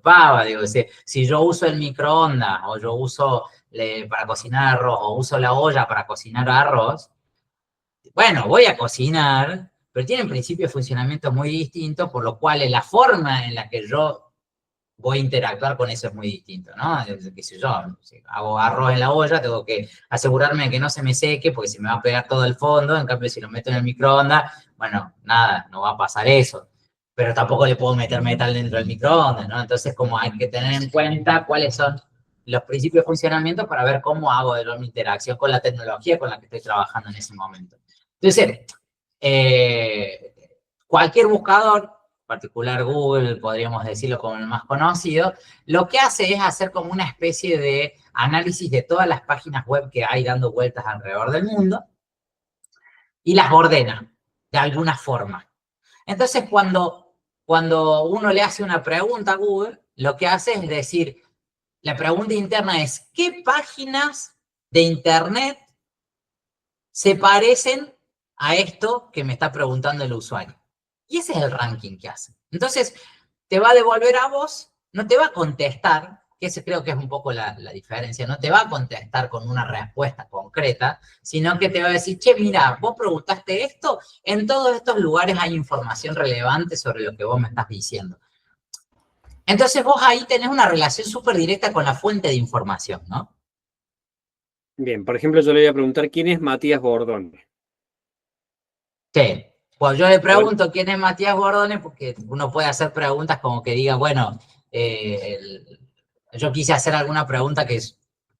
pava, digo, si yo uso el microondas, o yo uso para cocinar arroz, o uso la olla para cocinar arroz, bueno, voy a cocinar, pero tienen principios de funcionamiento muy distintos, por lo cual la forma en la que yo voy a interactuar con eso es muy distinto, ¿no? Qué sé yo, si hago arroz en la olla, tengo que asegurarme de que no se me seque, porque se me va a pegar todo el fondo. En cambio, si lo meto en el microondas, bueno, nada, no va a pasar eso. Pero tampoco le puedo meter metal dentro del microondas, ¿no? Entonces, como hay que tener en cuenta cuáles son los principios de funcionamiento para ver cómo hago de mi interacción con la tecnología con la que estoy trabajando en ese momento. Entonces, cualquier buscador, en particular Google, podríamos decirlo como el más conocido, lo que hace es hacer como una especie de análisis de todas las páginas web que hay dando vueltas alrededor del mundo y las ordena de alguna forma. Entonces, cuando uno le hace una pregunta a Google, lo que hace es decir, la pregunta interna es, ¿qué páginas de Internet se parecen a esto que me está preguntando el usuario? Y ese es el ranking que hace. Entonces, te va a devolver a vos, no te va a contestar, que ese creo que es un poco la diferencia, no te va a contestar con una respuesta concreta, sino que te va a decir, che, mira, vos preguntaste esto, en todos estos lugares hay información relevante sobre lo que vos me estás diciendo. Entonces vos ahí tenés una relación súper directa con la fuente de información, ¿no? Bien, por ejemplo, yo le voy a preguntar quién es Matías Bordone. Sí. Pues yo le pregunto quién es Matías Bordone, porque uno puede hacer preguntas como que diga, bueno, yo quise hacer alguna pregunta que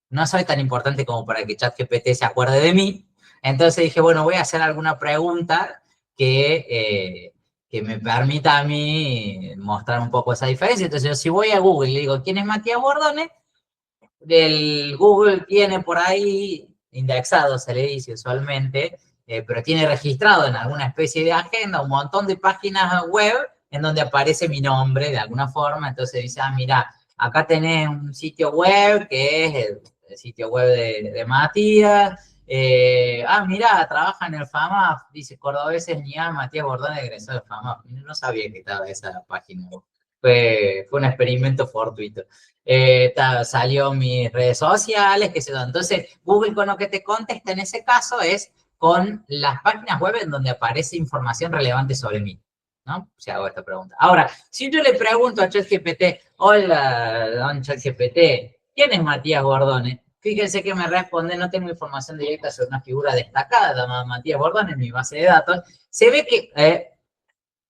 no soy tan importante como para que ChatGPT se acuerde de mí. Entonces dije, bueno, voy a hacer alguna pregunta que me permita a mí mostrar un poco esa diferencia. Entonces, yo, si voy a Google y le digo, ¿quién es Matías Bordone? El Google tiene por ahí indexado, se le dice usualmente, pero tiene registrado en alguna especie de agenda un montón de páginas web en donde aparece mi nombre de alguna forma. Entonces dice, ah, mira, acá tenés un sitio web que es el sitio web de Matías. Mira, trabaja en el FAMAF, dice Cordobeses Niá, Matías Bordone egresó del FAMAF. No sabía que estaba esa página web. Fue un experimento fortuito. Salió mis redes sociales, qué sé yo. Entonces, Google con lo que te contesta en ese caso es con las páginas web en donde aparece información relevante sobre mí, ¿no? Si hago esta pregunta. Ahora, si yo le pregunto a ChatGPT, hola, don ChatGPT, ¿quién es Matías Bordone? Fíjense que me responde, no tengo información directa sobre una figura destacada llamada Matías Bordone en mi base de datos. Se ve que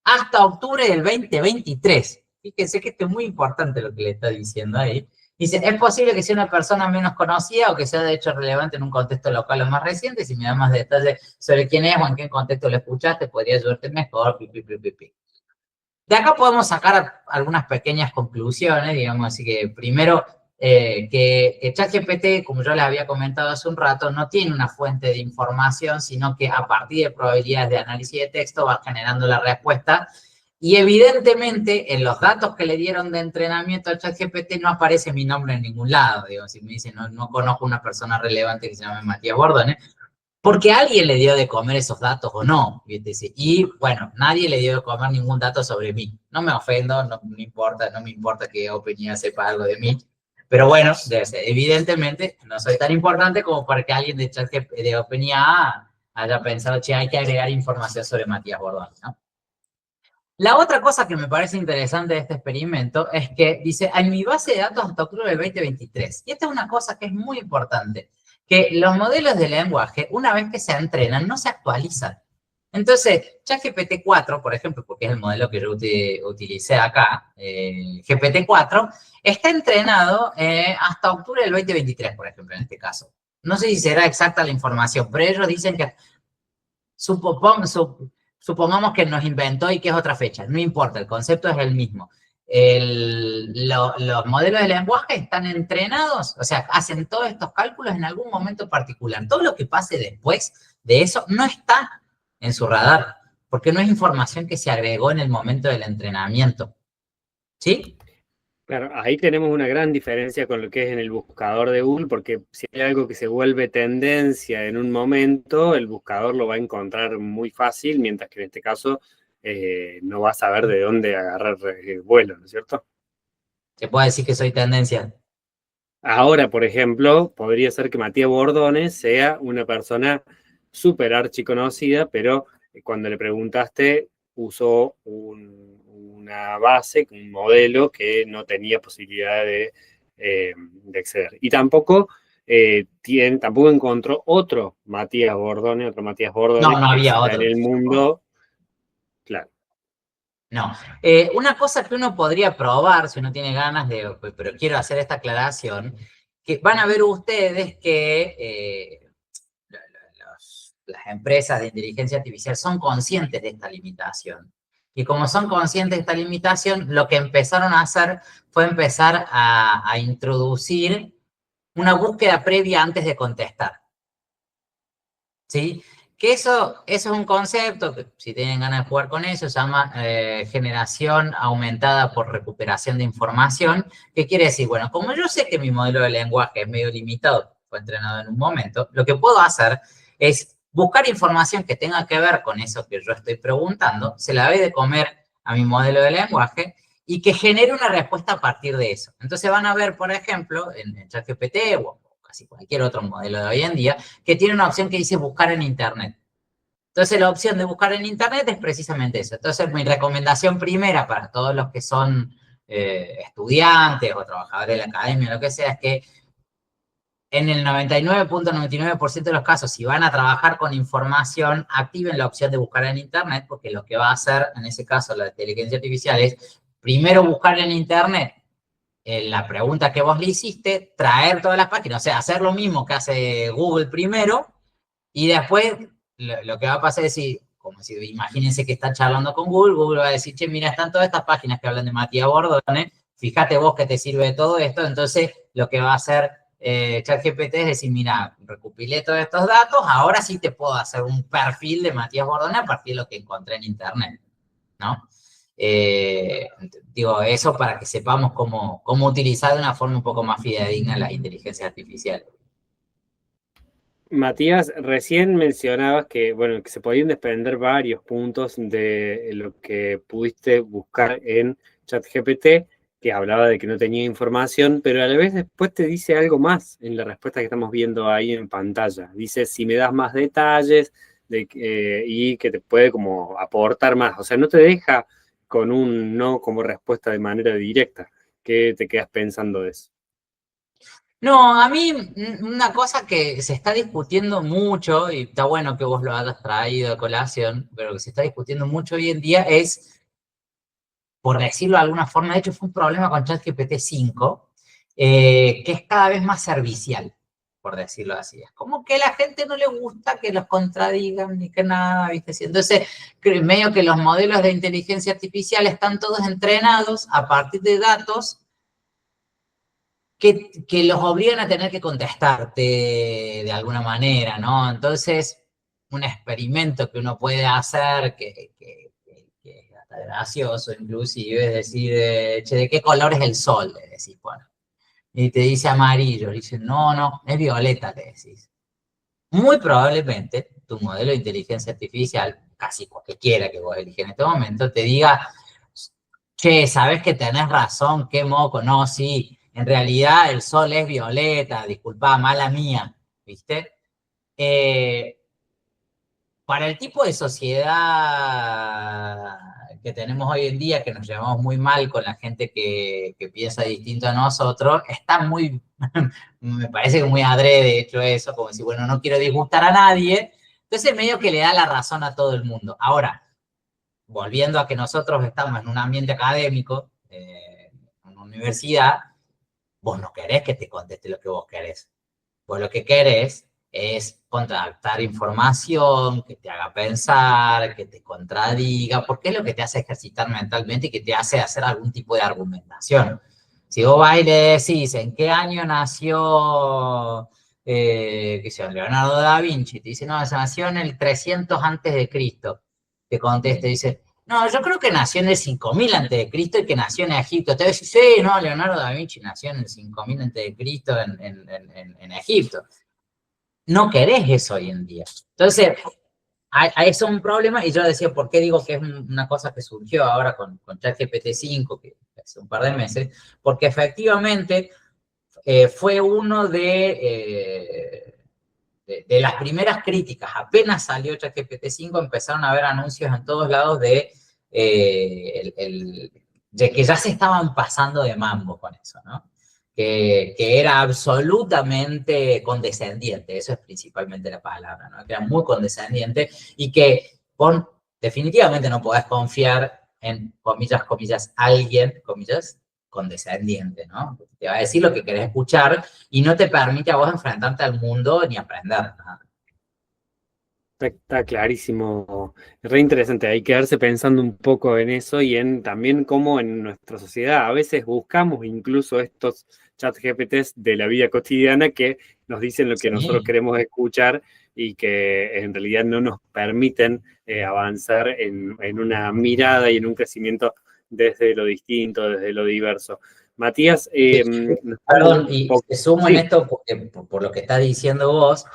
hasta octubre del 2023, fíjense que esto es muy importante lo que le está diciendo ahí, Dice, es posible que sea una persona menos conocida o que sea de hecho relevante en un contexto local o más reciente. Si me da más detalles sobre quién es o en qué contexto lo escuchaste, podría ayudarte mejor. De acá podemos sacar algunas pequeñas conclusiones, digamos, así que primero, que ChatGPT, como yo les había comentado hace un rato, no tiene una fuente de información, sino que a partir de probabilidades de análisis de texto va generando la respuesta. Y evidentemente, en los datos que le dieron de entrenamiento a ChatGPT no aparece mi nombre en ningún lado. Digo, si me dicen, no conozco una persona relevante que se llame Matías Bordone, porque alguien le dio de comer esos datos o no. ¿Viste? Y bueno, nadie le dio de comer ningún dato sobre mí. No me ofendo, no me importa que OpenAI sepa algo de mí. Pero bueno, evidentemente no soy tan importante como para que alguien de OpenAI haya pensado, che, hay que agregar información sobre Matías Bordone, ¿no? La otra cosa que me parece interesante de este experimento es que dice, en mi base de datos hasta octubre del 2023. Y esta es una cosa que es muy importante, que los modelos de lenguaje, una vez que se entrenan, no se actualizan. Entonces, ChatGPT-4, por ejemplo, porque es el modelo que yo utilicé acá, GPT-4, está entrenado hasta octubre del 2023, por ejemplo, en este caso. No sé si será exacta la información, pero ellos dicen que supongamos que nos inventó y que es otra fecha. No importa, el concepto es el mismo. Los modelos de lenguaje están entrenados, o sea, hacen todos estos cálculos en algún momento particular. Todo lo que pase después de eso no está en su radar, porque no es información que se agregó en el momento del entrenamiento. ¿Sí? Claro, ahí tenemos una gran diferencia con lo que es en el buscador de Google, porque si hay algo que se vuelve tendencia en un momento, el buscador lo va a encontrar muy fácil, mientras que en este caso no va a saber de dónde agarrar vuelo, ¿no es cierto? Se puede decir que soy tendencia. Ahora, por ejemplo, podría ser que Matías Bordones sea una persona súper archiconocida, pero cuando le preguntaste usó una base, un modelo que no tenía posibilidad de acceder. Y tampoco, tampoco encontró otro Matías Bordones No, no que había exista en otro. el mundo. Claro. No. Una cosa que uno podría probar, si uno tiene ganas de, pero quiero hacer esta aclaración, que van a ver ustedes que las empresas de inteligencia artificial son conscientes de esta limitación. Y como son conscientes de esta limitación, lo que empezaron a hacer fue empezar a introducir una búsqueda previa antes de contestar. ¿Sí? Que eso es un concepto que, si tienen ganas de jugar con eso, se llama generación aumentada por recuperación de información, que quiere decir, bueno, como yo sé que mi modelo de lenguaje es medio limitado, fue entrenado en un momento, lo que puedo hacer es buscar información que tenga que ver con eso que yo estoy preguntando, se la doy de comer a mi modelo de lenguaje y que genere una respuesta a partir de eso. Entonces van a ver, por ejemplo, en ChatGPT o casi cualquier otro modelo de hoy en día, que tiene una opción que dice buscar en Internet. Entonces, la opción de buscar en Internet es precisamente eso. Entonces, mi recomendación primera para todos los que son estudiantes o trabajadores de la academia, lo que sea, es que en el 99.99% de los casos, si van a trabajar con información, activen la opción de buscar en Internet, porque lo que va a hacer, en ese caso, la inteligencia artificial es primero buscar en Internet la pregunta que vos le hiciste, traer todas las páginas, o sea, hacer lo mismo que hace Google primero, y después lo que va a pasar es, como si imagínense que están charlando con Google, Google va a decir, che, mira, están todas estas páginas que hablan de Matías Bordone, fíjate vos que te sirve de todo esto, entonces lo que va a hacer ChatGPT es decir, mira, recopilé todos estos datos, ahora sí te puedo hacer un perfil de Matías Bordone a partir de lo que encontré en Internet, ¿no? Digo, eso para que sepamos cómo utilizar de una forma un poco más fidedigna las inteligencias artificiales. Matías, recién mencionabas que, bueno, que se podían desprender varios puntos de lo que pudiste buscar en ChatGPT, que hablaba de que no tenía información, pero a la vez después te dice algo más en la respuesta que estamos viendo ahí en pantalla. Dice, si me das más detalles y que te puede como aportar más. O sea, no te deja con un no como respuesta de manera directa. ¿Qué te quedas pensando de eso? No, a mí una cosa que se está discutiendo mucho, y está bueno que vos lo hayas traído a colación, pero que se está discutiendo mucho hoy en día es, por decirlo de alguna forma, de hecho fue un problema con ChatGPT 5, que es cada vez más servicial, por decirlo así. Es como que a la gente no le gusta que los contradigan ni que nada, ¿viste? Entonces, medio que los modelos de inteligencia artificial están todos entrenados a partir de datos que los obligan a tener que contestarte de alguna manera, ¿no? Entonces, un experimento que uno puede hacer, que es hasta gracioso inclusive, es decir, che, ¿de qué color es el sol? Le decís, bueno. Y te dice amarillo, dice, no, no, es violeta, le decís. Muy probablemente tu modelo de inteligencia artificial, casi cualquiera que vos eliges en este momento, te diga, che, sabes que tenés razón, qué moco, no, sí, en realidad el sol es violeta, disculpa, mala mía, ¿viste? Eh, para el tipo de sociedad que tenemos hoy en día, que nos llevamos muy mal con la gente que piensa distinto a nosotros, está muy, me parece que muy adrede hecho eso, como si, bueno, no quiero disgustar a nadie, entonces medio que le da la razón a todo el mundo. Ahora, volviendo a que nosotros estamos en un ambiente académico, en una universidad, vos no querés que te conteste lo que vos querés. Vos lo que querés es contrastar información, que te haga pensar, que te contradiga, porque es lo que te hace ejercitar mentalmente y que te hace hacer algún tipo de argumentación. Si vos vas y le decís, ¿en qué año nació, qué sé yo, Leonardo da Vinci? Te dice, no, se nació en el 300 antes de Cristo. Te contesta y dice, no, yo creo que nació en el 5000 antes de Cristo y que nació en Egipto. Te va a decir, sí, no, Leonardo da Vinci nació en el 5000 antes de Cristo en Egipto. No querés eso hoy en día. Entonces, eso es un problema, y yo decía, ¿por qué digo que es una cosa que surgió ahora con ChatGPT 5, que hace un par de meses? Porque efectivamente fue uno de las primeras críticas. Apenas salió ChatGPT 5, empezaron a haber anuncios en todos lados de que ya se estaban pasando de mambo con eso, ¿no? Que era absolutamente condescendiente, eso es principalmente la palabra, ¿no? Que era muy condescendiente y que definitivamente no podés confiar en, comillas, comillas, alguien, comillas, condescendiente, ¿no? Te va a decir lo que querés escuchar y no te permite a vos enfrentarte al mundo ni aprender nada. Está clarísimo, re interesante. Hay que quedarse pensando un poco en eso y en también cómo en nuestra sociedad a veces buscamos incluso estos chat GPTs de la vida cotidiana que nos dicen lo que nosotros Sí. queremos escuchar y que en realidad no nos permiten avanzar en una mirada y en un crecimiento desde lo distinto, desde lo diverso. Matías, Perdón, y te sumo en sí. esto porque, por lo que estás diciendo vos,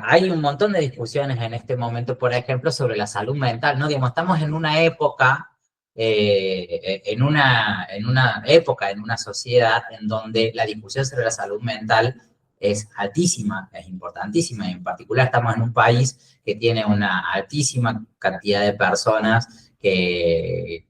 hay un montón de discusiones en este momento, por ejemplo, sobre la salud mental, ¿no? Digamos, estamos en una época, en una sociedad en donde la discusión sobre la salud mental es altísima, es importantísima, y en particular estamos en un país que tiene una altísima cantidad de personas que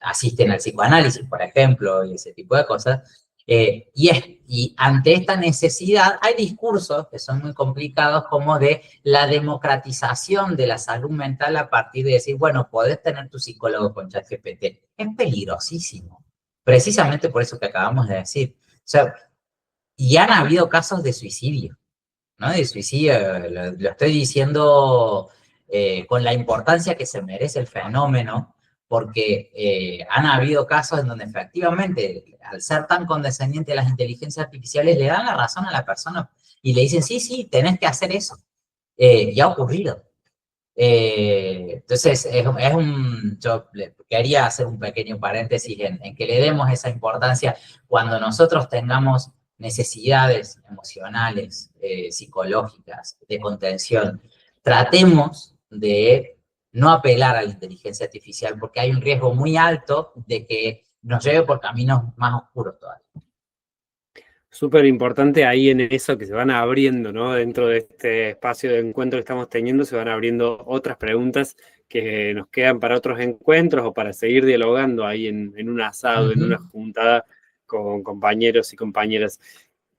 asisten al psicoanálisis, por ejemplo, y ese tipo de cosas. Y ante esta necesidad hay discursos que son muy complicados como de la democratización de la salud mental a partir de decir, bueno, podés tener tu psicólogo con ChatGPT. Es peligrosísimo, precisamente por eso que acabamos de decir. O sea, y han habido casos de suicidio, ¿no? De suicidio, lo estoy diciendo con la importancia que se merece el fenómeno, porque han habido casos en donde efectivamente, al ser tan condescendiente las inteligencias artificiales, le dan la razón a la persona y le dicen, sí, sí, tenés que hacer eso. Y ha ocurrido. Entonces, yo quería hacer un pequeño paréntesis en que le demos esa importancia cuando nosotros tengamos necesidades emocionales, psicológicas, de contención. Tratemos de no apelar a la inteligencia artificial porque hay un riesgo muy alto de que nos lleve por caminos más oscuros todavía. Súper importante ahí en eso que se van abriendo, ¿no? Dentro de este espacio de encuentro que estamos teniendo, se van abriendo otras preguntas que nos quedan para otros encuentros o para seguir dialogando ahí en un asado, en una juntada con compañeros y compañeras.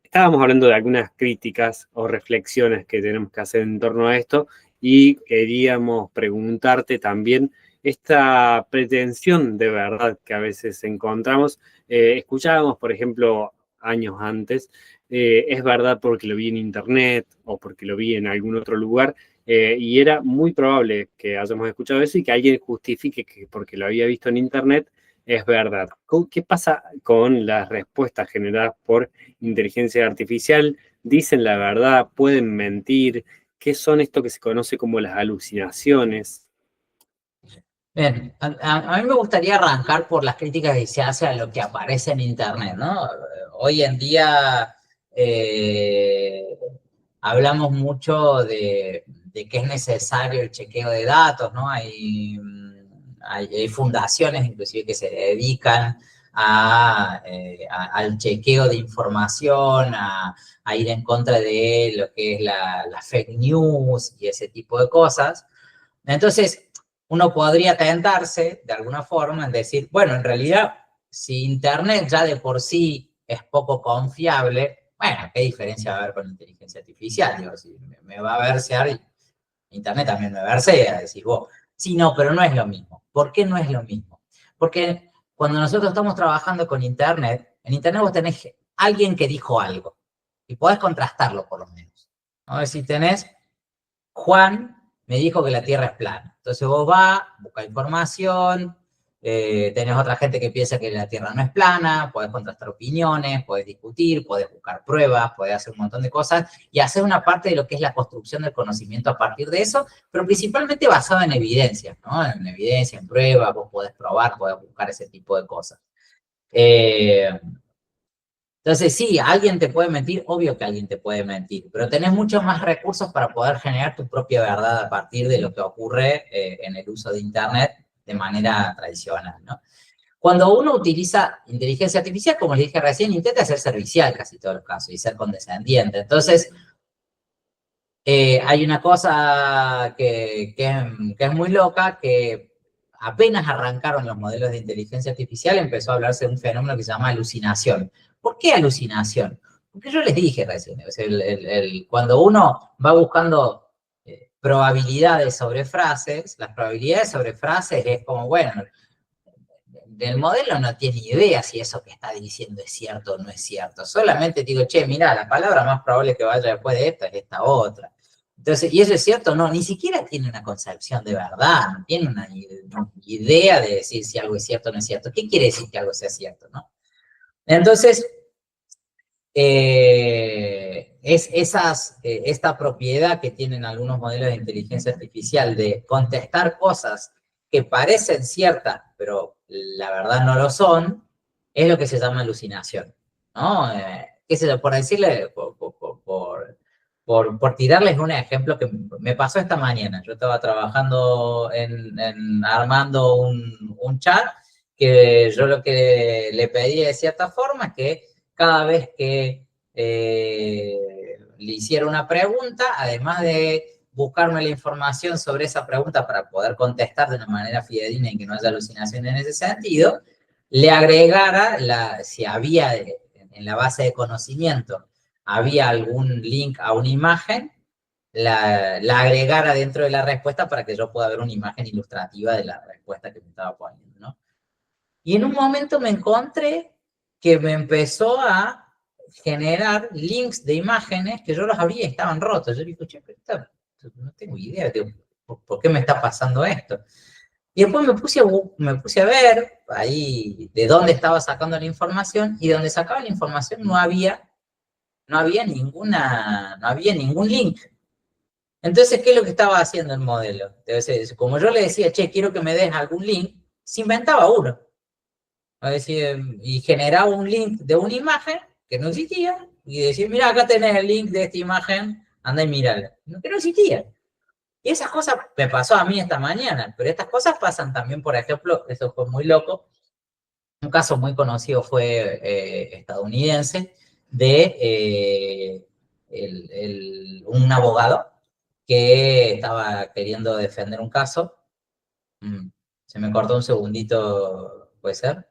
Estábamos hablando de algunas críticas o reflexiones que tenemos que hacer en torno a esto y queríamos preguntarte también esta pretensión de verdad que a veces encontramos. Escuchábamos, por ejemplo, años antes, es verdad porque lo vi en internet o porque lo vi en algún otro lugar, y era muy probable que hayamos escuchado eso y que alguien justifique que porque lo había visto en internet es verdad. ¿Qué pasa con las respuestas generadas por inteligencia artificial? ¿Dicen la verdad? ¿Pueden mentir? ¿Qué son esto que se conoce como las alucinaciones? Bien, a mí me gustaría arrancar por las críticas que se hace a lo que aparece en Internet, ¿no? Hoy en día hablamos mucho de que es necesario el chequeo de datos, ¿no? Hay fundaciones inclusive que se dedican al chequeo de información, a ir en contra de lo que es la fake news y ese tipo de cosas. Entonces, uno podría tentarse de alguna forma en decir, bueno, en realidad, si Internet ya de por sí es poco confiable, bueno, ¿qué diferencia va a haber con inteligencia artificial? Digo, si me va a versear, Internet también me versea, decís vos. Sí, no, pero no es lo mismo. ¿Por qué no es lo mismo? Porque cuando nosotros estamos trabajando con Internet, en Internet vos tenés alguien que dijo algo y podés contrastarlo por lo menos. ¿No? Si tenés Juan me dijo que la Tierra es plana. Entonces vos vas, buscas información, tenés otra gente que piensa que la Tierra no es plana, podés contrastar opiniones, podés discutir, podés buscar pruebas, podés hacer un montón de cosas y hacer una parte de lo que es la construcción del conocimiento a partir de eso, pero principalmente basado en evidencias, ¿no? En evidencia, en pruebas, vos podés probar, podés buscar ese tipo de cosas. Entonces, sí, alguien te puede mentir, obvio que alguien te puede mentir, pero tenés muchos más recursos para poder generar tu propia verdad a partir de lo que ocurre en el uso de Internet de manera tradicional, ¿no? Cuando uno utiliza inteligencia artificial, como les dije recién, intenta ser servicial casi todos los casos y ser condescendiente. Entonces, hay una cosa que es muy loca, que apenas arrancaron los modelos de inteligencia artificial, empezó a hablarse de un fenómeno que se llama alucinación. ¿Por qué alucinación? Porque yo les dije recién, o sea, cuando uno va buscando probabilidades sobre frases, las probabilidades sobre frases es como, bueno, el modelo no tiene idea si eso que está diciendo es cierto o no es cierto. Solamente digo, che, mira, la palabra más probable que vaya después de esta es esta otra. Entonces, ¿y eso es cierto? No, ni siquiera tiene una concepción de verdad, no tiene una idea de decir si algo es cierto o no es cierto. ¿Qué quiere decir que algo sea cierto, no? Entonces, esta propiedad que tienen algunos modelos de inteligencia artificial de contestar cosas que parecen ciertas, pero la verdad no lo son, es lo que se llama alucinación, ¿no? ¿Qué sé yo? Por decirle, por tirarles un ejemplo que me pasó esta mañana. Yo estaba trabajando armando un chat que yo lo que le pedí de cierta forma es que cada vez que le hiciera una pregunta, además de buscarme la información sobre esa pregunta para poder contestar de una manera fidedigna y que no haya alucinación en ese sentido, le agregara, si había en la base de conocimiento, había algún link a una imagen, la agregara dentro de la respuesta para que yo pueda ver una imagen ilustrativa de la respuesta que me estaba poniendo, ¿no? Y en un momento me encontré que me empezó a generar links de imágenes que yo los abría y estaban rotos. Yo digo, che, pero no tengo idea de por qué me está pasando esto. Y después me puse a ver ahí de dónde estaba sacando la información, y donde sacaba la información no había ningún link. Entonces, ¿qué es lo que estaba haciendo el modelo? Entonces, como yo le decía, che, quiero que me des algún link, se inventaba uno. Es decir, y generaba un link de una imagen que no existía, y decir, mira, acá tenés el link de esta imagen, anda y mírala. Que no existía. Y esas cosas me pasó a mí esta mañana, pero estas cosas pasan también, por ejemplo, eso fue muy loco, un caso muy conocido fue estadounidense de un abogado que estaba queriendo defender un caso. Se me cortó un segundito, ¿puede ser?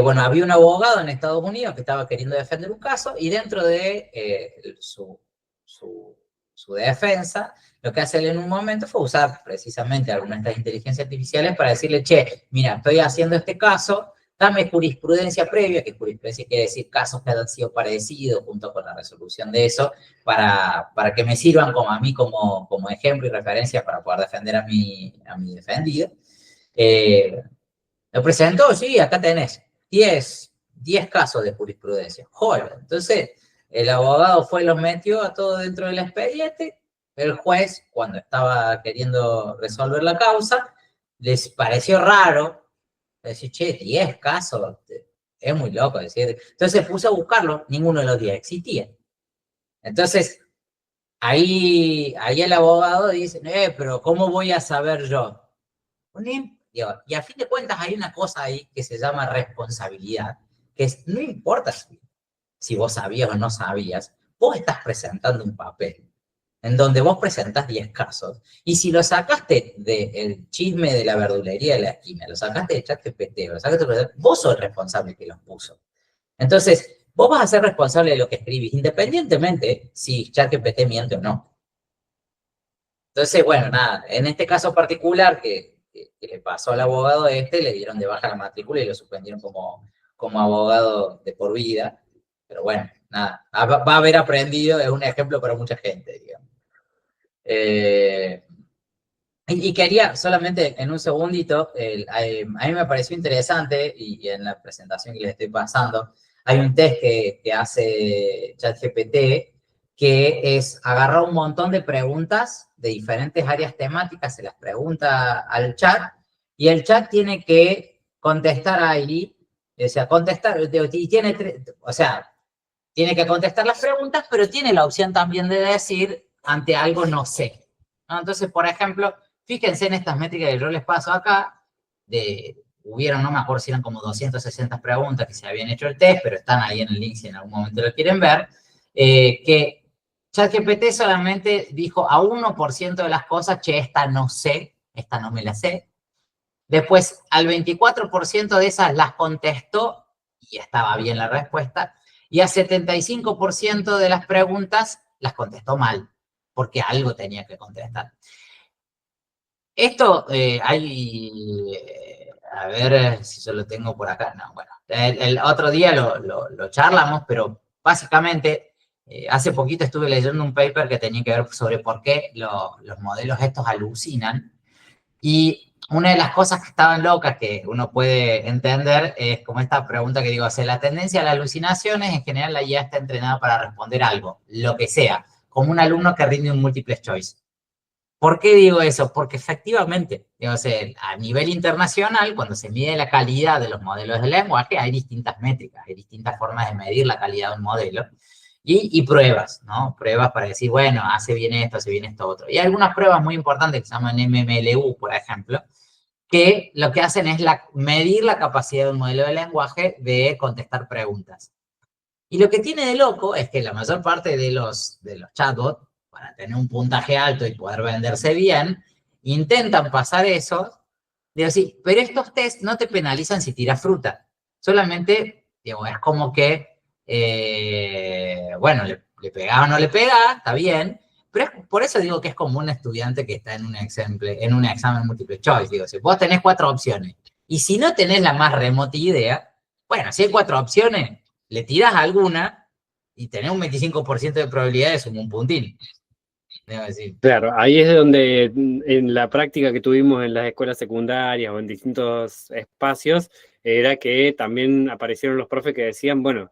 Bueno, había un abogado en Estados Unidos que estaba queriendo defender un caso, y dentro de su defensa, lo que hace él en un momento fue usar precisamente algunas de estas inteligencias artificiales para decirle, che, mira, estoy haciendo este caso, dame jurisprudencia previa, que jurisprudencia quiere decir casos que han sido parecidos junto con la resolución de eso, para que me sirvan como a mí como ejemplo y referencia para poder defender a mi defendido. Lo presentó, sí, acá tenés 10 casos de jurisprudencia. Joder, entonces el abogado fue y los metió a todo dentro del expediente. El juez, cuando estaba queriendo resolver la causa, les pareció raro decir, che, 10 casos, es muy loco decir. Entonces puse a buscarlo, ninguno de los 10 existía. Entonces, ahí el abogado dice, pero ¿cómo voy a saber yo? Y a fin de cuentas hay una cosa ahí que se llama responsabilidad, que es, no importa si vos sabías o no sabías, vos estás presentando un papel en donde vos presentás 10 casos, y si lo sacaste del chisme de la verdulería de la esquina, lo sacaste de ChatGPT, vos sos el responsable que los puso. Entonces, vos vas a ser responsable de lo que escribís, independientemente si ChatGPT miente o no. Entonces, bueno, nada, en este caso particular que le pasó al abogado le dieron de baja la matrícula y lo suspendieron como abogado de por vida. Pero bueno, nada, va a haber aprendido, es un ejemplo para mucha gente, digamos. Y quería solamente en un segundito, a mí me pareció interesante, y en la presentación que les estoy pasando, hay un test que hace ChatGPT, que es agarrar un montón de preguntas de diferentes áreas temáticas, se las pregunta al chat, y el chat tiene que contestar ahí, o sea, tiene que contestar las preguntas, pero tiene la opción también de decir, ante algo no sé, ¿no? Entonces, por ejemplo, fíjense en estas métricas que yo les paso acá, hubieron, no me acuerdo si eran como 260 preguntas que se habían hecho el test, pero están ahí en el link si en algún momento lo quieren ver, que ChatGPT solamente dijo a 1% de las cosas, che, esta no sé, esta no me la sé. Después, al 24% de esas las contestó y estaba bien la respuesta, y a 75% de las preguntas las contestó mal, porque algo tenía que contestar. Esto a ver si yo lo tengo por acá. No, bueno, el otro día lo charlamos, pero básicamente hace poquito estuve leyendo un paper que tenía que ver sobre por qué los modelos estos alucinan, y una de las cosas que estaban locas que uno puede entender es como esta pregunta que digo, la tendencia a las alucinaciones, en general la IA está entrenada para responder algo, lo que sea, como un alumno que rinde un múltiple choice. ¿Por qué digo eso? Porque efectivamente, a nivel internacional, cuando se mide la calidad de los modelos de lenguaje, hay distintas métricas, hay distintas formas de medir la calidad de un modelo, y pruebas, ¿no? Pruebas para decir, bueno, hace bien esto otro. Y hay algunas pruebas muy importantes que se llaman MMLU, por ejemplo, que lo que hacen es medir la capacidad de un modelo de lenguaje de contestar preguntas. Y lo que tiene de loco es que la mayor parte de los chatbots, para tener un puntaje alto y poder venderse bien, intentan pasar eso, digo, sí, pero estos tests no te penalizan si tiras fruta. Solamente, digo, es como que, bueno, le pegaba o no le pegaba, está bien, pero por eso digo que es como un estudiante que está en un examen múltiple choice. Digo, si vos tenés 4 opciones, y si no tenés la más remota idea, bueno, si hay 4 opciones, le tirás alguna y tenés un 25% de probabilidades, un puntín. Claro, ahí es donde en la práctica que tuvimos en las escuelas secundarias o en distintos espacios, era que también aparecieron los profes que decían, bueno,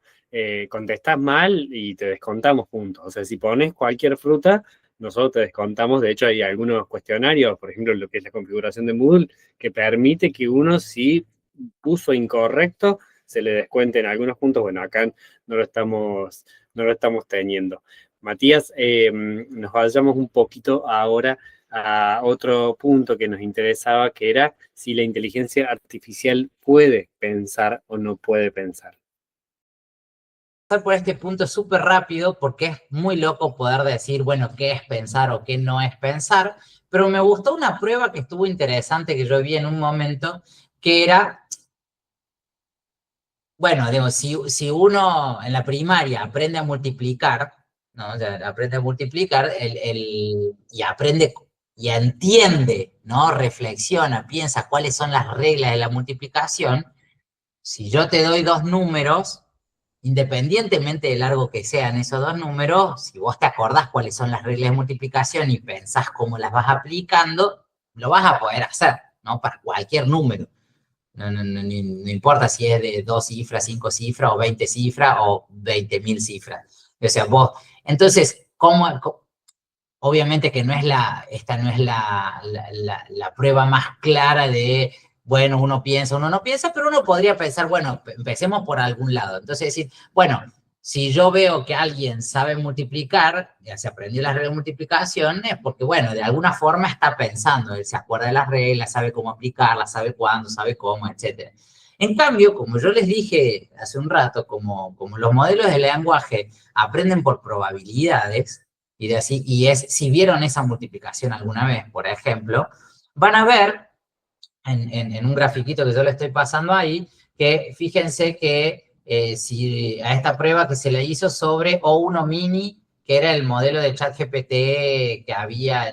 contestás mal y te descontamos puntos. O sea, si pones cualquier fruta, nosotros te descontamos. De hecho, hay algunos cuestionarios, por ejemplo, lo que es la configuración de Moodle, que permite que uno, si puso incorrecto, se le descuenten algunos puntos. Bueno, acá no lo estamos teniendo. Matías, nos vayamos un poquito ahora a otro punto que nos interesaba, que era si la inteligencia artificial puede pensar o no puede pensar. Pasar por este punto súper rápido porque es muy loco poder decir, bueno, qué es pensar o qué no es pensar, pero me gustó una prueba que estuvo interesante que yo vi en un momento, que era, bueno, digo, si uno en la primaria aprende a multiplicar, ¿no? O sea, aprende a multiplicar y aprende y entiende, ¿no? Reflexiona, piensa cuáles son las reglas de la multiplicación, si yo te doy dos números, independientemente de largo que sean esos dos números, si vos te acordás cuáles son las reglas de multiplicación y pensás cómo las vas aplicando, lo vas a poder hacer, ¿no? Para cualquier número. No importa si es de 2 cifras, 5 cifras, o 20 cifras, o 20.000 cifras. O sea, vos, entonces, obviamente que esta no es la prueba más clara de, bueno, uno piensa, uno no piensa, pero uno podría pensar, bueno, empecemos por algún lado. Entonces decir, bueno, si yo veo que alguien sabe multiplicar, ya se aprendió las reglas de multiplicación, es porque, bueno, de alguna forma está pensando, él se acuerda de las reglas, sabe cómo aplicarlas, sabe cuándo, sabe cómo, etc. En cambio, como yo les dije hace un rato, como los modelos de lenguaje aprenden por probabilidades, si vieron esa multiplicación alguna vez, por ejemplo, van a ver en un grafiquito que yo le estoy pasando ahí, que fíjense que si a esta prueba que se le hizo sobre O1 Mini, que era el modelo de ChatGPT que había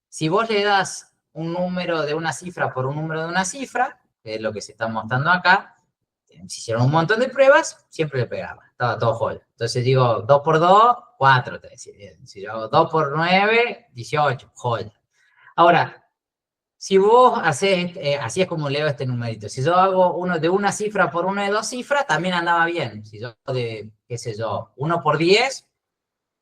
si vos le das un número de una cifra por un número de una cifra, que es lo que se está mostrando acá, se hicieron un montón de pruebas, siempre le pegaba, estaba todo joya. Entonces digo, 2 por 2, 4, te decía. Si yo hago 2 por 9, 18, joya. Ahora, si vos haces, así es como leo este numerito, si yo hago uno de una cifra por una de dos cifras, también andaba bien. Si yo de, qué sé yo, 1 por 10,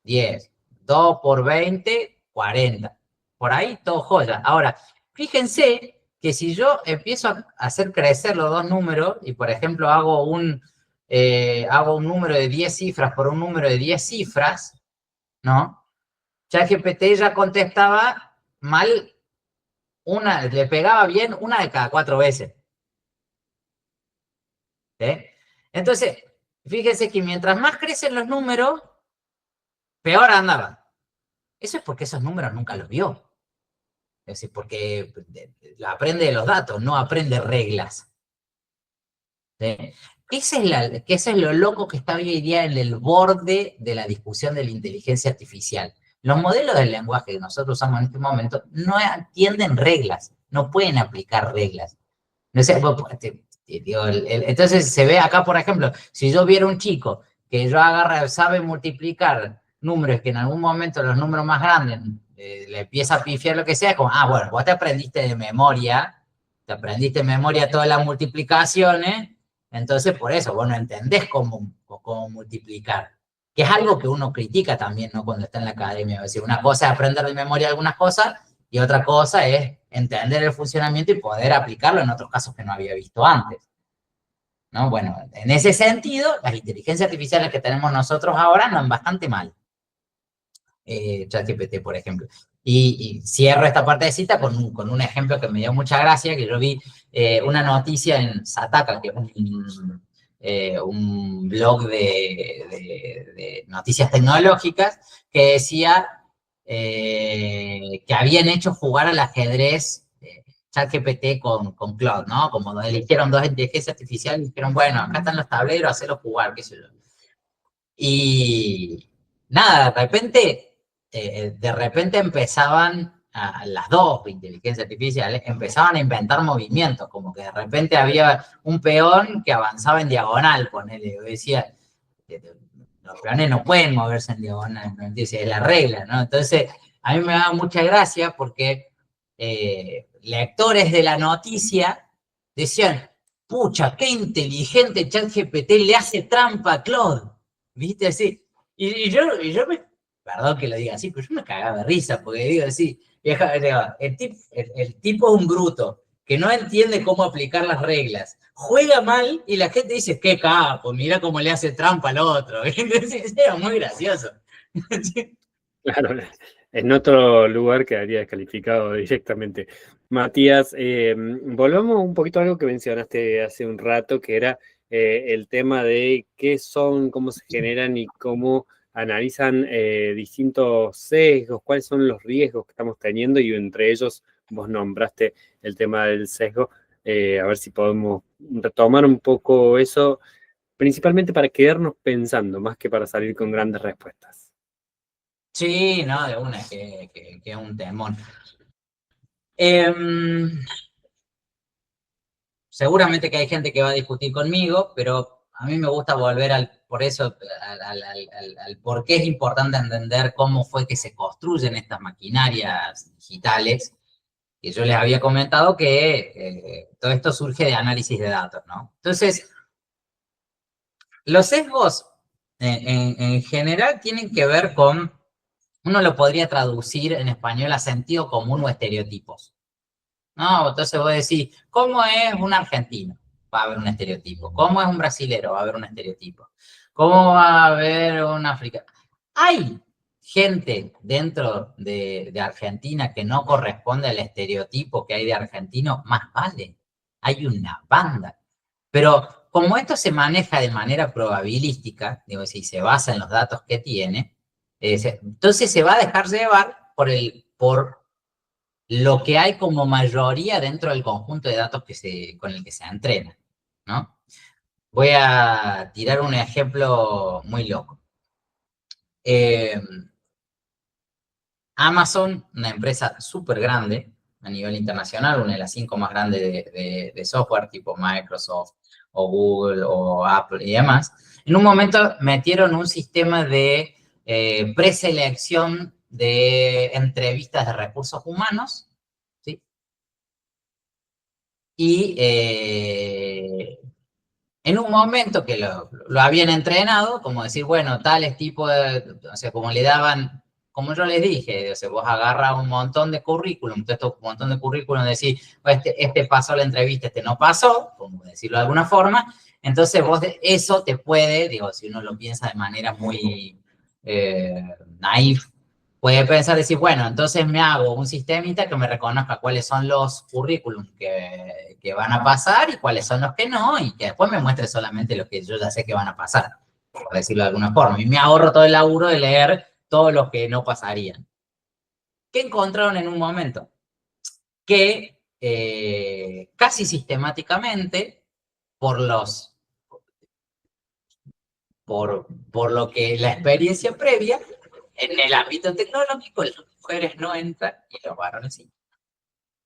10. 2 por 20, 40. Por ahí, todo joya. Ahora, fíjense que si yo empiezo a hacer crecer los dos números, y por ejemplo hago un número de 10 cifras por un número de 10 cifras, ¿no? ChatGPT ya contestaba mal le pegaba bien una de cada 4 veces. ¿Sí? Entonces, fíjense que mientras más crecen los números, peor andaba. Eso es porque esos números nunca los vio. Es decir, porque aprende de los datos, no aprende reglas. ¿Sí? Eso es lo loco que está hoy en día en el borde de la discusión de la inteligencia artificial. Los modelos del lenguaje que nosotros usamos en este momento no entienden reglas, no pueden aplicar reglas. No sé, entonces se ve acá, por ejemplo, si yo viera un chico que sabe multiplicar números, que en algún momento los números más grandes le empieza a pifiar lo que sea, como, bueno, vos te aprendiste de memoria todas las multiplicaciones, entonces por eso vos no entendés cómo multiplicar. Que es algo que uno critica también, ¿no? Cuando está en la academia. Es decir, una cosa es aprender de memoria algunas cosas, y otra cosa es entender el funcionamiento y poder aplicarlo en otros casos que no había visto antes, ¿no? Bueno, en ese sentido, las inteligencias artificiales que tenemos nosotros ahora andan bastante mal. ChatGPT, por ejemplo. Y cierro esta parte de cita con un ejemplo que me dio mucha gracia, que yo vi una noticia en Sataka, que es un blog de noticias tecnológicas, que decía que habían hecho jugar al ajedrez ChatGPT con Claude, ¿no? Como eligieron dos inteligencias artificiales y dijeron, bueno, acá están los tableros, hacerlos jugar, qué sé yo. Y nada, de repente empezaban las dos inteligencias artificiales, empezaban a inventar movimientos, como que de repente había un peón que avanzaba en diagonal, ponele, yo decía, los peones no pueden moverse en diagonal, ¿no? Entonces, es la regla, ¿no? Entonces, a mí me daba mucha gracia porque lectores de la noticia decían, pucha, qué inteligente ChatGPT, le hace trampa a Claude, ¿viste? Así. Y yo perdón que lo diga así, pero yo me cagaba de risa, porque digo así, el tipo es un bruto, que no entiende cómo aplicar las reglas, juega mal y la gente dice, qué capo, mira cómo le hace trampa al otro. Entonces, era muy gracioso. Claro, en otro lugar quedaría descalificado directamente. Matías, volvamos un poquito a algo que mencionaste hace un rato, que era el tema de qué son, cómo se generan y cómo analizan distintos sesgos, cuáles son los riesgos que estamos teniendo, y entre ellos vos nombraste el tema del sesgo. A ver si podemos retomar un poco eso, principalmente para quedarnos pensando, más que para salir con grandes respuestas. Sí, no, de una, que es un temón. seguramente que hay gente que va a discutir conmigo, pero a mí me gusta volver por eso, al por qué es importante entender cómo fue que se construyen estas maquinarias digitales, que yo les había comentado que todo esto surge de análisis de datos, ¿no? Entonces, los sesgos en general tienen que ver con, uno lo podría traducir en español a sentido común o estereotipos. No, entonces vos decís, ¿cómo es un argentino? Va a haber un estereotipo. ¿Cómo es un brasilero? Va a haber un estereotipo. ¿Cómo va a haber un africano? Hay gente dentro de Argentina que no corresponde al estereotipo que hay de argentino, más vale. Hay una banda. Pero como esto se maneja de manera probabilística, digo, si se basa en los datos que tiene, entonces se va a dejar llevar por lo que hay como mayoría dentro del conjunto de datos con el que se entrena, ¿no? Voy a tirar un ejemplo muy loco. Amazon, una empresa súper grande a nivel internacional, una de las 5 más grandes de software, tipo Microsoft o Google o Apple y demás, en un momento metieron un sistema de preselección de entrevistas de recursos humanos, ¿sí? Y en un momento que lo habían entrenado, como decir, bueno, tales tipos de, o sea, como le daban, como yo les dije, o sea, vos agarras un montón de currículum, entonces un montón de currículum, decís, este pasó la entrevista, este no pasó, como decirlo de alguna forma, entonces vos eso te puede, digo, si uno lo piensa de manera muy naif, puede pensar, decir, bueno, entonces me hago un sistemita que me reconozca cuáles son los currículums que van a pasar y cuáles son los que no, y que después me muestre solamente los que yo ya sé que van a pasar, por decirlo de alguna forma. Y me ahorro todo el laburo de leer todos los que no pasarían. ¿Qué encontraron en un momento? Que casi sistemáticamente, por lo que la experiencia previa, en el ámbito tecnológico, las mujeres no entran y los varones sí.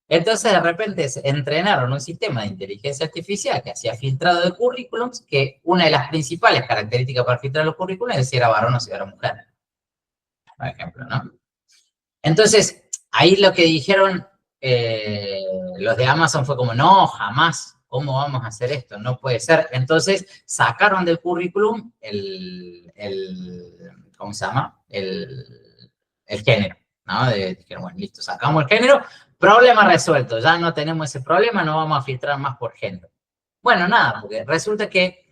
Entonces, de repente, entrenaron un sistema de inteligencia artificial que hacía filtrado de currículums, que una de las principales características para filtrar los currículums es si era varón o si era mujer, por ejemplo, ¿no? Entonces, ahí lo que dijeron los de Amazon fue como, no, jamás, ¿cómo vamos a hacer esto? No puede ser. Entonces, sacaron del currículum ¿cómo se llama? El género, ¿no? Dijeron, bueno, listo, sacamos el género, problema resuelto, ya no tenemos ese problema, no vamos a filtrar más por género. Bueno, nada, porque resulta que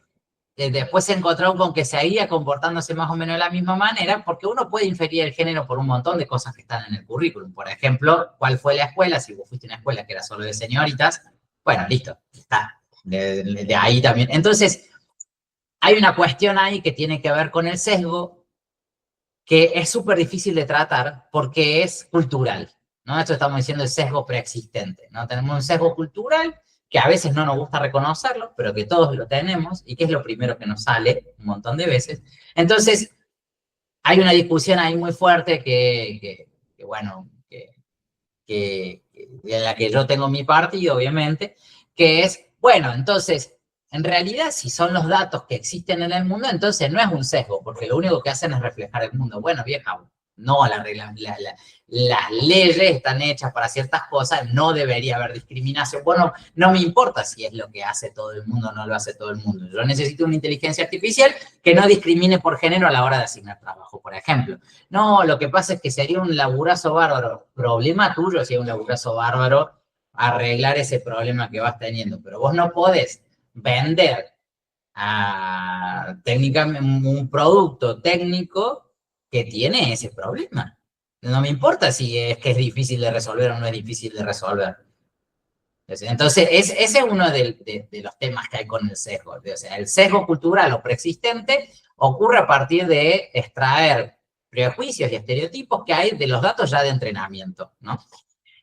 después se encontraron con que seguía comportándose más o menos de la misma manera, porque uno puede inferir el género por un montón de cosas que están en el currículum. Por ejemplo, ¿cuál fue la escuela? Si vos fuiste a una escuela que era solo de señoritas, bueno, listo, está. De ahí también. Entonces, hay una cuestión ahí que tiene que ver con el sesgo, que es súper difícil de tratar porque es cultural, ¿no? Esto estamos diciendo el sesgo preexistente, ¿no? Tenemos un sesgo cultural que a veces no nos gusta reconocerlo, pero que todos lo tenemos y que es lo primero que nos sale un montón de veces. Entonces, hay una discusión ahí muy fuerte en la que yo tengo mi partido, obviamente, que es, bueno, entonces, en realidad, si son los datos que existen en el mundo, entonces no es un sesgo, porque lo único que hacen es reflejar el mundo. Bueno, vieja, no, las leyes están hechas para ciertas cosas, no debería haber discriminación. Bueno, no me importa si es lo que hace todo el mundo o no lo hace todo el mundo. Yo necesito una inteligencia artificial que no discrimine por género a la hora de asignar trabajo, por ejemplo. No, lo que pasa es que sería un laburazo bárbaro. Problema tuyo si es un laburazo bárbaro arreglar ese problema que vas teniendo, pero vos no podés vender técnicamente un producto técnico que tiene ese problema. No me importa si es que es difícil de resolver o no es difícil de resolver. Entonces, ese es uno de los temas que hay con el sesgo. O sea, el sesgo cultural o preexistente ocurre a partir de extraer prejuicios y estereotipos que hay de los datos ya de entrenamiento, ¿no?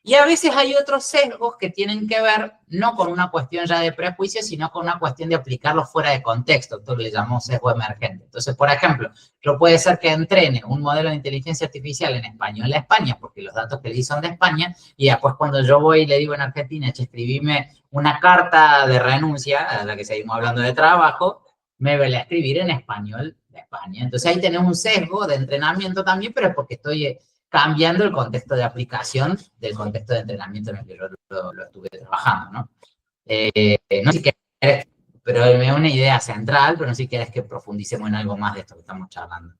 Y a veces hay otros sesgos que tienen que ver no con una cuestión ya de prejuicio, sino con una cuestión de aplicarlo fuera de contexto, esto que le llamamos sesgo emergente. Entonces, por ejemplo, yo puede ser que entrene un modelo de inteligencia artificial en español a España, porque los datos que le di son de España, y después cuando yo voy y le digo en Argentina, che, escribime una carta de renuncia, a la que seguimos hablando de trabajo, me va a escribir en español de España. Entonces ahí tenemos un sesgo de entrenamiento también, pero es porque estoy cambiando el contexto de aplicación del contexto de entrenamiento en el que yo lo estuve trabajando, ¿no? No sé si querés, pero es una idea central, pero no sé si querés que profundicemos en algo más de esto que estamos charlando.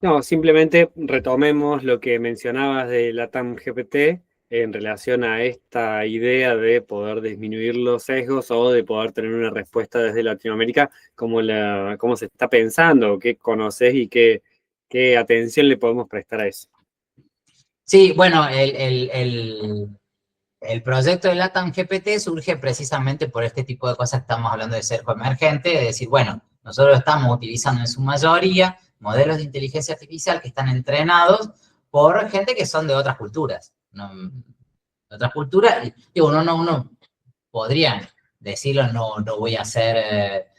No, simplemente retomemos lo que mencionabas de LATAM GPT en relación a esta idea de poder disminuir los sesgos o de poder tener una respuesta desde Latinoamérica, cómo se está pensando, qué conoces y qué atención le podemos prestar a eso. Sí, bueno, el proyecto de LATAM GPT surge precisamente por este tipo de cosas que estamos hablando de sesgo emergente, de decir, bueno, nosotros estamos utilizando en su mayoría modelos de inteligencia artificial que están entrenados por gente que son de otras culturas, ¿no? De otras culturas, digo, uno podría decirlo, no voy a ser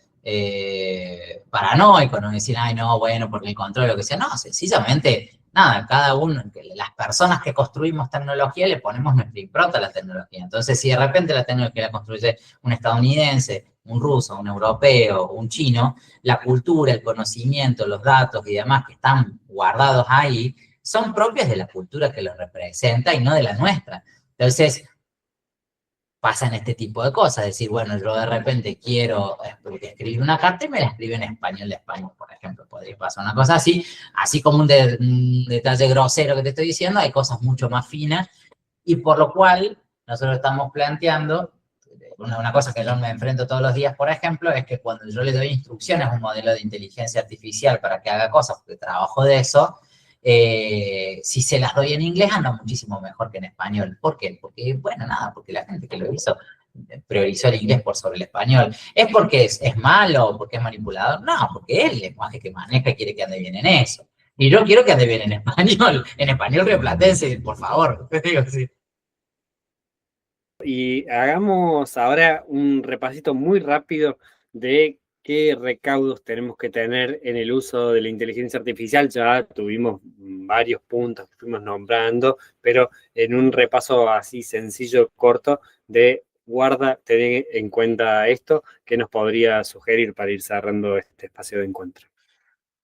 paranoico, no decir, ay, no, bueno, porque el control, lo que sea, no, sencillamente, nada, cada uno, las personas que construimos tecnología le ponemos nuestra impronta a la tecnología. Entonces, si de repente la tecnología la construye un estadounidense, un ruso, un europeo, un chino, la cultura, el conocimiento, los datos y demás que están guardados ahí, son propios de la cultura que los representa y no de la nuestra. Entonces, pasan este tipo de cosas, decir, bueno, yo de repente quiero escribir una carta y me la escribe en español de España, por ejemplo, podría pasar una cosa así como un detalle grosero que te estoy diciendo, hay cosas mucho más finas, y por lo cual nosotros estamos planteando, una cosa que yo me enfrento todos los días, por ejemplo, es que cuando yo le doy instrucciones a un modelo de inteligencia artificial para que haga cosas, porque trabajo de eso, si se las doy en inglés anda muchísimo mejor que en español. ¿Por qué? Porque, bueno, nada, porque la gente que lo hizo priorizó el inglés por sobre el español. ¿Es porque es malo, porque es manipulador? No, porque el lenguaje que maneja quiere que ande bien en eso. Y yo quiero que ande bien en español rioplatense, por favor. Digo, sí. Y hagamos ahora un repasito muy rápido de qué recaudos tenemos que tener en el uso de la inteligencia artificial. Ya tuvimos varios puntos que fuimos nombrando, pero en un repaso así sencillo, corto, de guarda, ten en cuenta esto, ¿qué nos podría sugerir para ir cerrando este espacio de encuentro?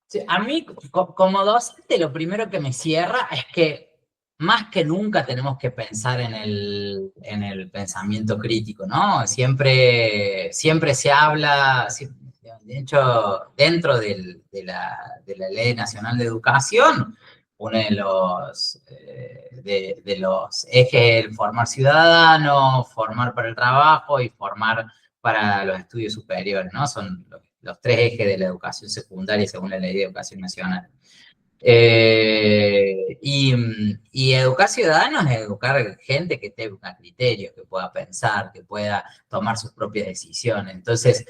Sí, a mí, como docente, lo primero que me cierra es que más que nunca tenemos que pensar en el pensamiento crítico, ¿no? Siempre se habla, de hecho, dentro de la Ley Nacional de Educación, uno de los ejes es formar ciudadanos, formar para el trabajo y formar para los estudios superiores, ¿no? Son los tres ejes de la educación secundaria según la Ley de Educación Nacional. Y educar ciudadanos es educar gente que tenga criterios, que pueda pensar, que pueda tomar sus propias decisiones. Entonces,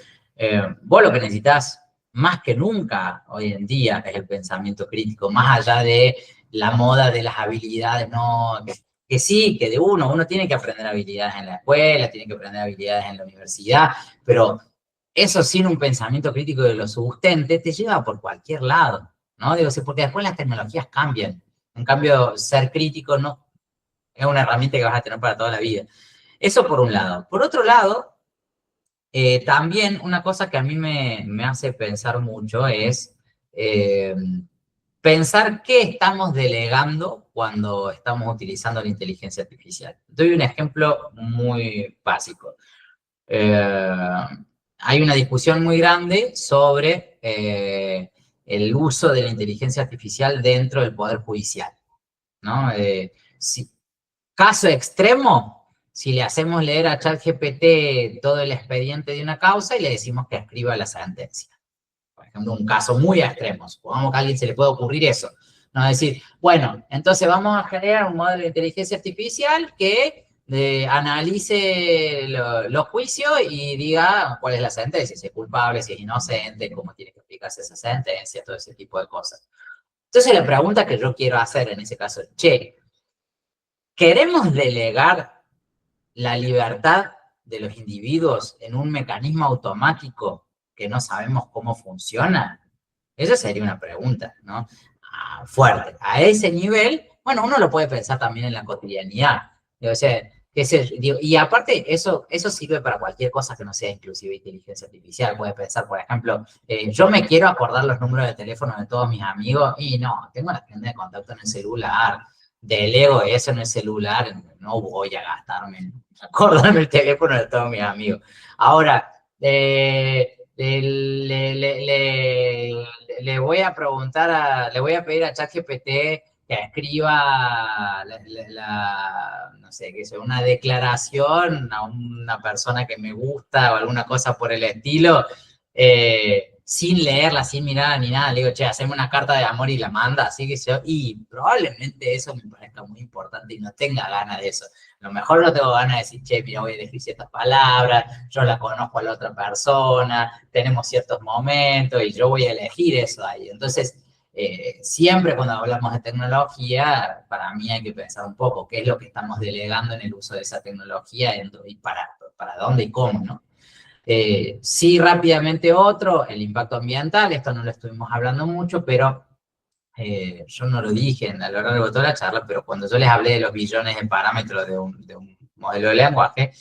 vos lo que necesitas más que nunca hoy en día es el pensamiento crítico, más allá de la moda de las habilidades, no, que sí, que de uno tiene que aprender habilidades en la escuela, tiene que aprender habilidades en la universidad, pero eso sin un pensamiento crítico que lo sustente te lleva por cualquier lado, ¿no? Digo, sí, porque después las tecnologías cambian. En cambio, ser crítico no es una herramienta que vas a tener para toda la vida. Eso por un lado. Por otro lado, también una cosa que a mí me hace pensar mucho es pensar qué estamos delegando cuando estamos utilizando la inteligencia artificial. Doy un ejemplo muy básico. Hay una discusión muy grande sobre el uso de la inteligencia artificial dentro del Poder Judicial, ¿no? Caso extremo, si le hacemos leer a ChatGPT todo el expediente de una causa y le decimos que escriba la sentencia. Por ejemplo, un caso muy extremo, supongamos que a alguien se le puede ocurrir eso. No decir, bueno, entonces vamos a generar un modelo de inteligencia artificial que analice los juicios y diga cuál es la sentencia, si es culpable, si es inocente, cómo tiene que aplicarse esa sentencia, todo ese tipo de cosas. Entonces la pregunta que yo quiero hacer en ese caso es, che, ¿Queremos delegar la libertad de los individuos en un mecanismo automático que no sabemos cómo funciona? Esa sería una pregunta, ¿no? Fuerte. A ese nivel, bueno, uno lo puede pensar también en la cotidianidad. O sea, y aparte, eso sirve para cualquier cosa que no sea inclusive inteligencia artificial. Puedes pensar, por ejemplo, yo me quiero acordar los números de teléfono de todos mis amigos y no, tengo la agenda de contacto en el celular, delego eso en el celular, no voy a gastarme en acordarme el teléfono de todos mis amigos. Ahora, le voy a preguntar le voy a pedir a ChatGPT que escriba no sé, que sea una declaración a una persona que me gusta o alguna cosa por el estilo, sin leerla, sin mirarla ni nada. Le digo, che, haceme una carta de amor y la manda, así que y probablemente eso me parezca muy importante y no tenga ganas de eso. A lo mejor no tengo ganas de decir, che, mira, voy a elegir ciertas palabras, yo la conozco a la otra persona, tenemos ciertos momentos y yo voy a elegir eso ahí. Entonces, siempre cuando hablamos de tecnología, para mí hay que pensar un poco qué es lo que estamos delegando en el uso de esa tecnología y para dónde y cómo, ¿no? Sí, rápidamente otro, el impacto ambiental, esto no lo estuvimos hablando mucho, pero yo no lo dije a lo largo de toda la charla, pero cuando yo les hablé de los billones de parámetros de un modelo de lenguaje,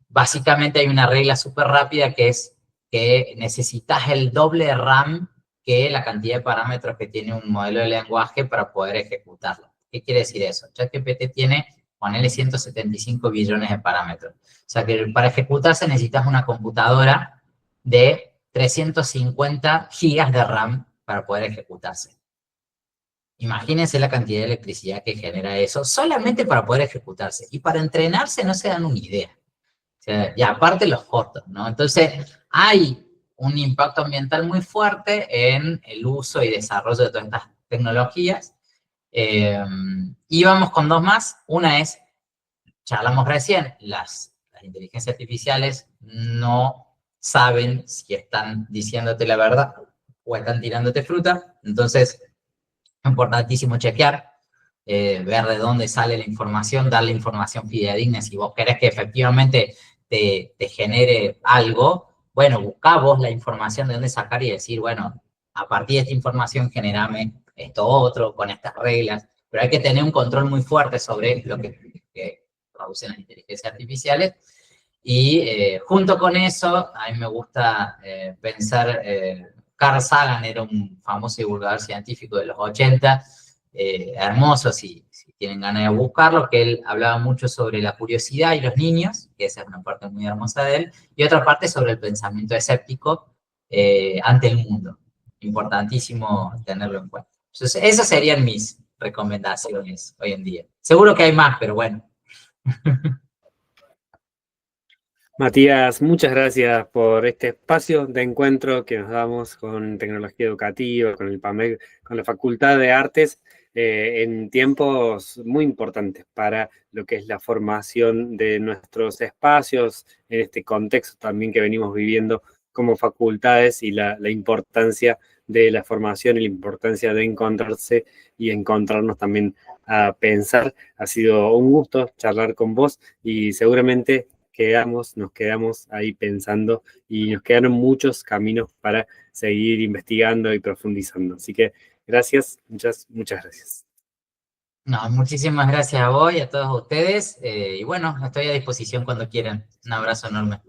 básicamente hay una regla súper rápida que es que necesitas el doble de RAM que la cantidad de parámetros que tiene un modelo de lenguaje para poder ejecutarlo. ¿Qué quiere decir eso? ChatGPT tiene, ponele 175 billones de parámetros. O sea que para ejecutarse necesitas una computadora de 350 gigas de RAM para poder ejecutarse. Imagínense la cantidad de electricidad que genera eso solamente para poder ejecutarse. Y para entrenarse no se dan una idea. O sea, y aparte los costos, ¿no? Entonces, hay un impacto ambiental muy fuerte en el uso y desarrollo de todas estas tecnologías. Y vamos con dos más. Una es, charlamos recién, las inteligencias artificiales no saben si están diciéndote la verdad o están tirándote fruta. Entonces, es importantísimo chequear, ver de dónde sale la información, darle información fidedigna. Si vos querés que efectivamente te genere algo, bueno, buscá vos la información de dónde sacar y decir, bueno, a partir de esta información generame esto otro, con estas reglas. Pero hay que tener un control muy fuerte sobre lo que producen las inteligencias artificiales. Y junto con eso, a mí me gusta pensar, Carl Sagan era un famoso divulgador científico de los 80, hermoso si tienen ganas de buscarlo, que él hablaba mucho sobre la curiosidad y los niños, que esa es una parte muy hermosa de él, y otra parte sobre el pensamiento escéptico ante el mundo. Importantísimo tenerlo en cuenta. Entonces, esas serían mis recomendaciones hoy en día. Seguro que hay más, pero bueno. Matías, muchas gracias por este espacio de encuentro que nos damos con tecnología educativa, con el PAMEC, con la Facultad de Artes, en tiempos muy importantes para lo que es la formación de nuestros espacios, en este contexto también que venimos viviendo como facultades y la importancia de la formación y la importancia de encontrarse y encontrarnos también a pensar. Ha sido un gusto charlar con vos y seguramente nos quedamos ahí pensando y nos quedaron muchos caminos para seguir investigando y profundizando. Así que gracias, muchas gracias. No, muchísimas gracias a vos y a todos ustedes. Y bueno, estoy a disposición cuando quieran. Un abrazo enorme.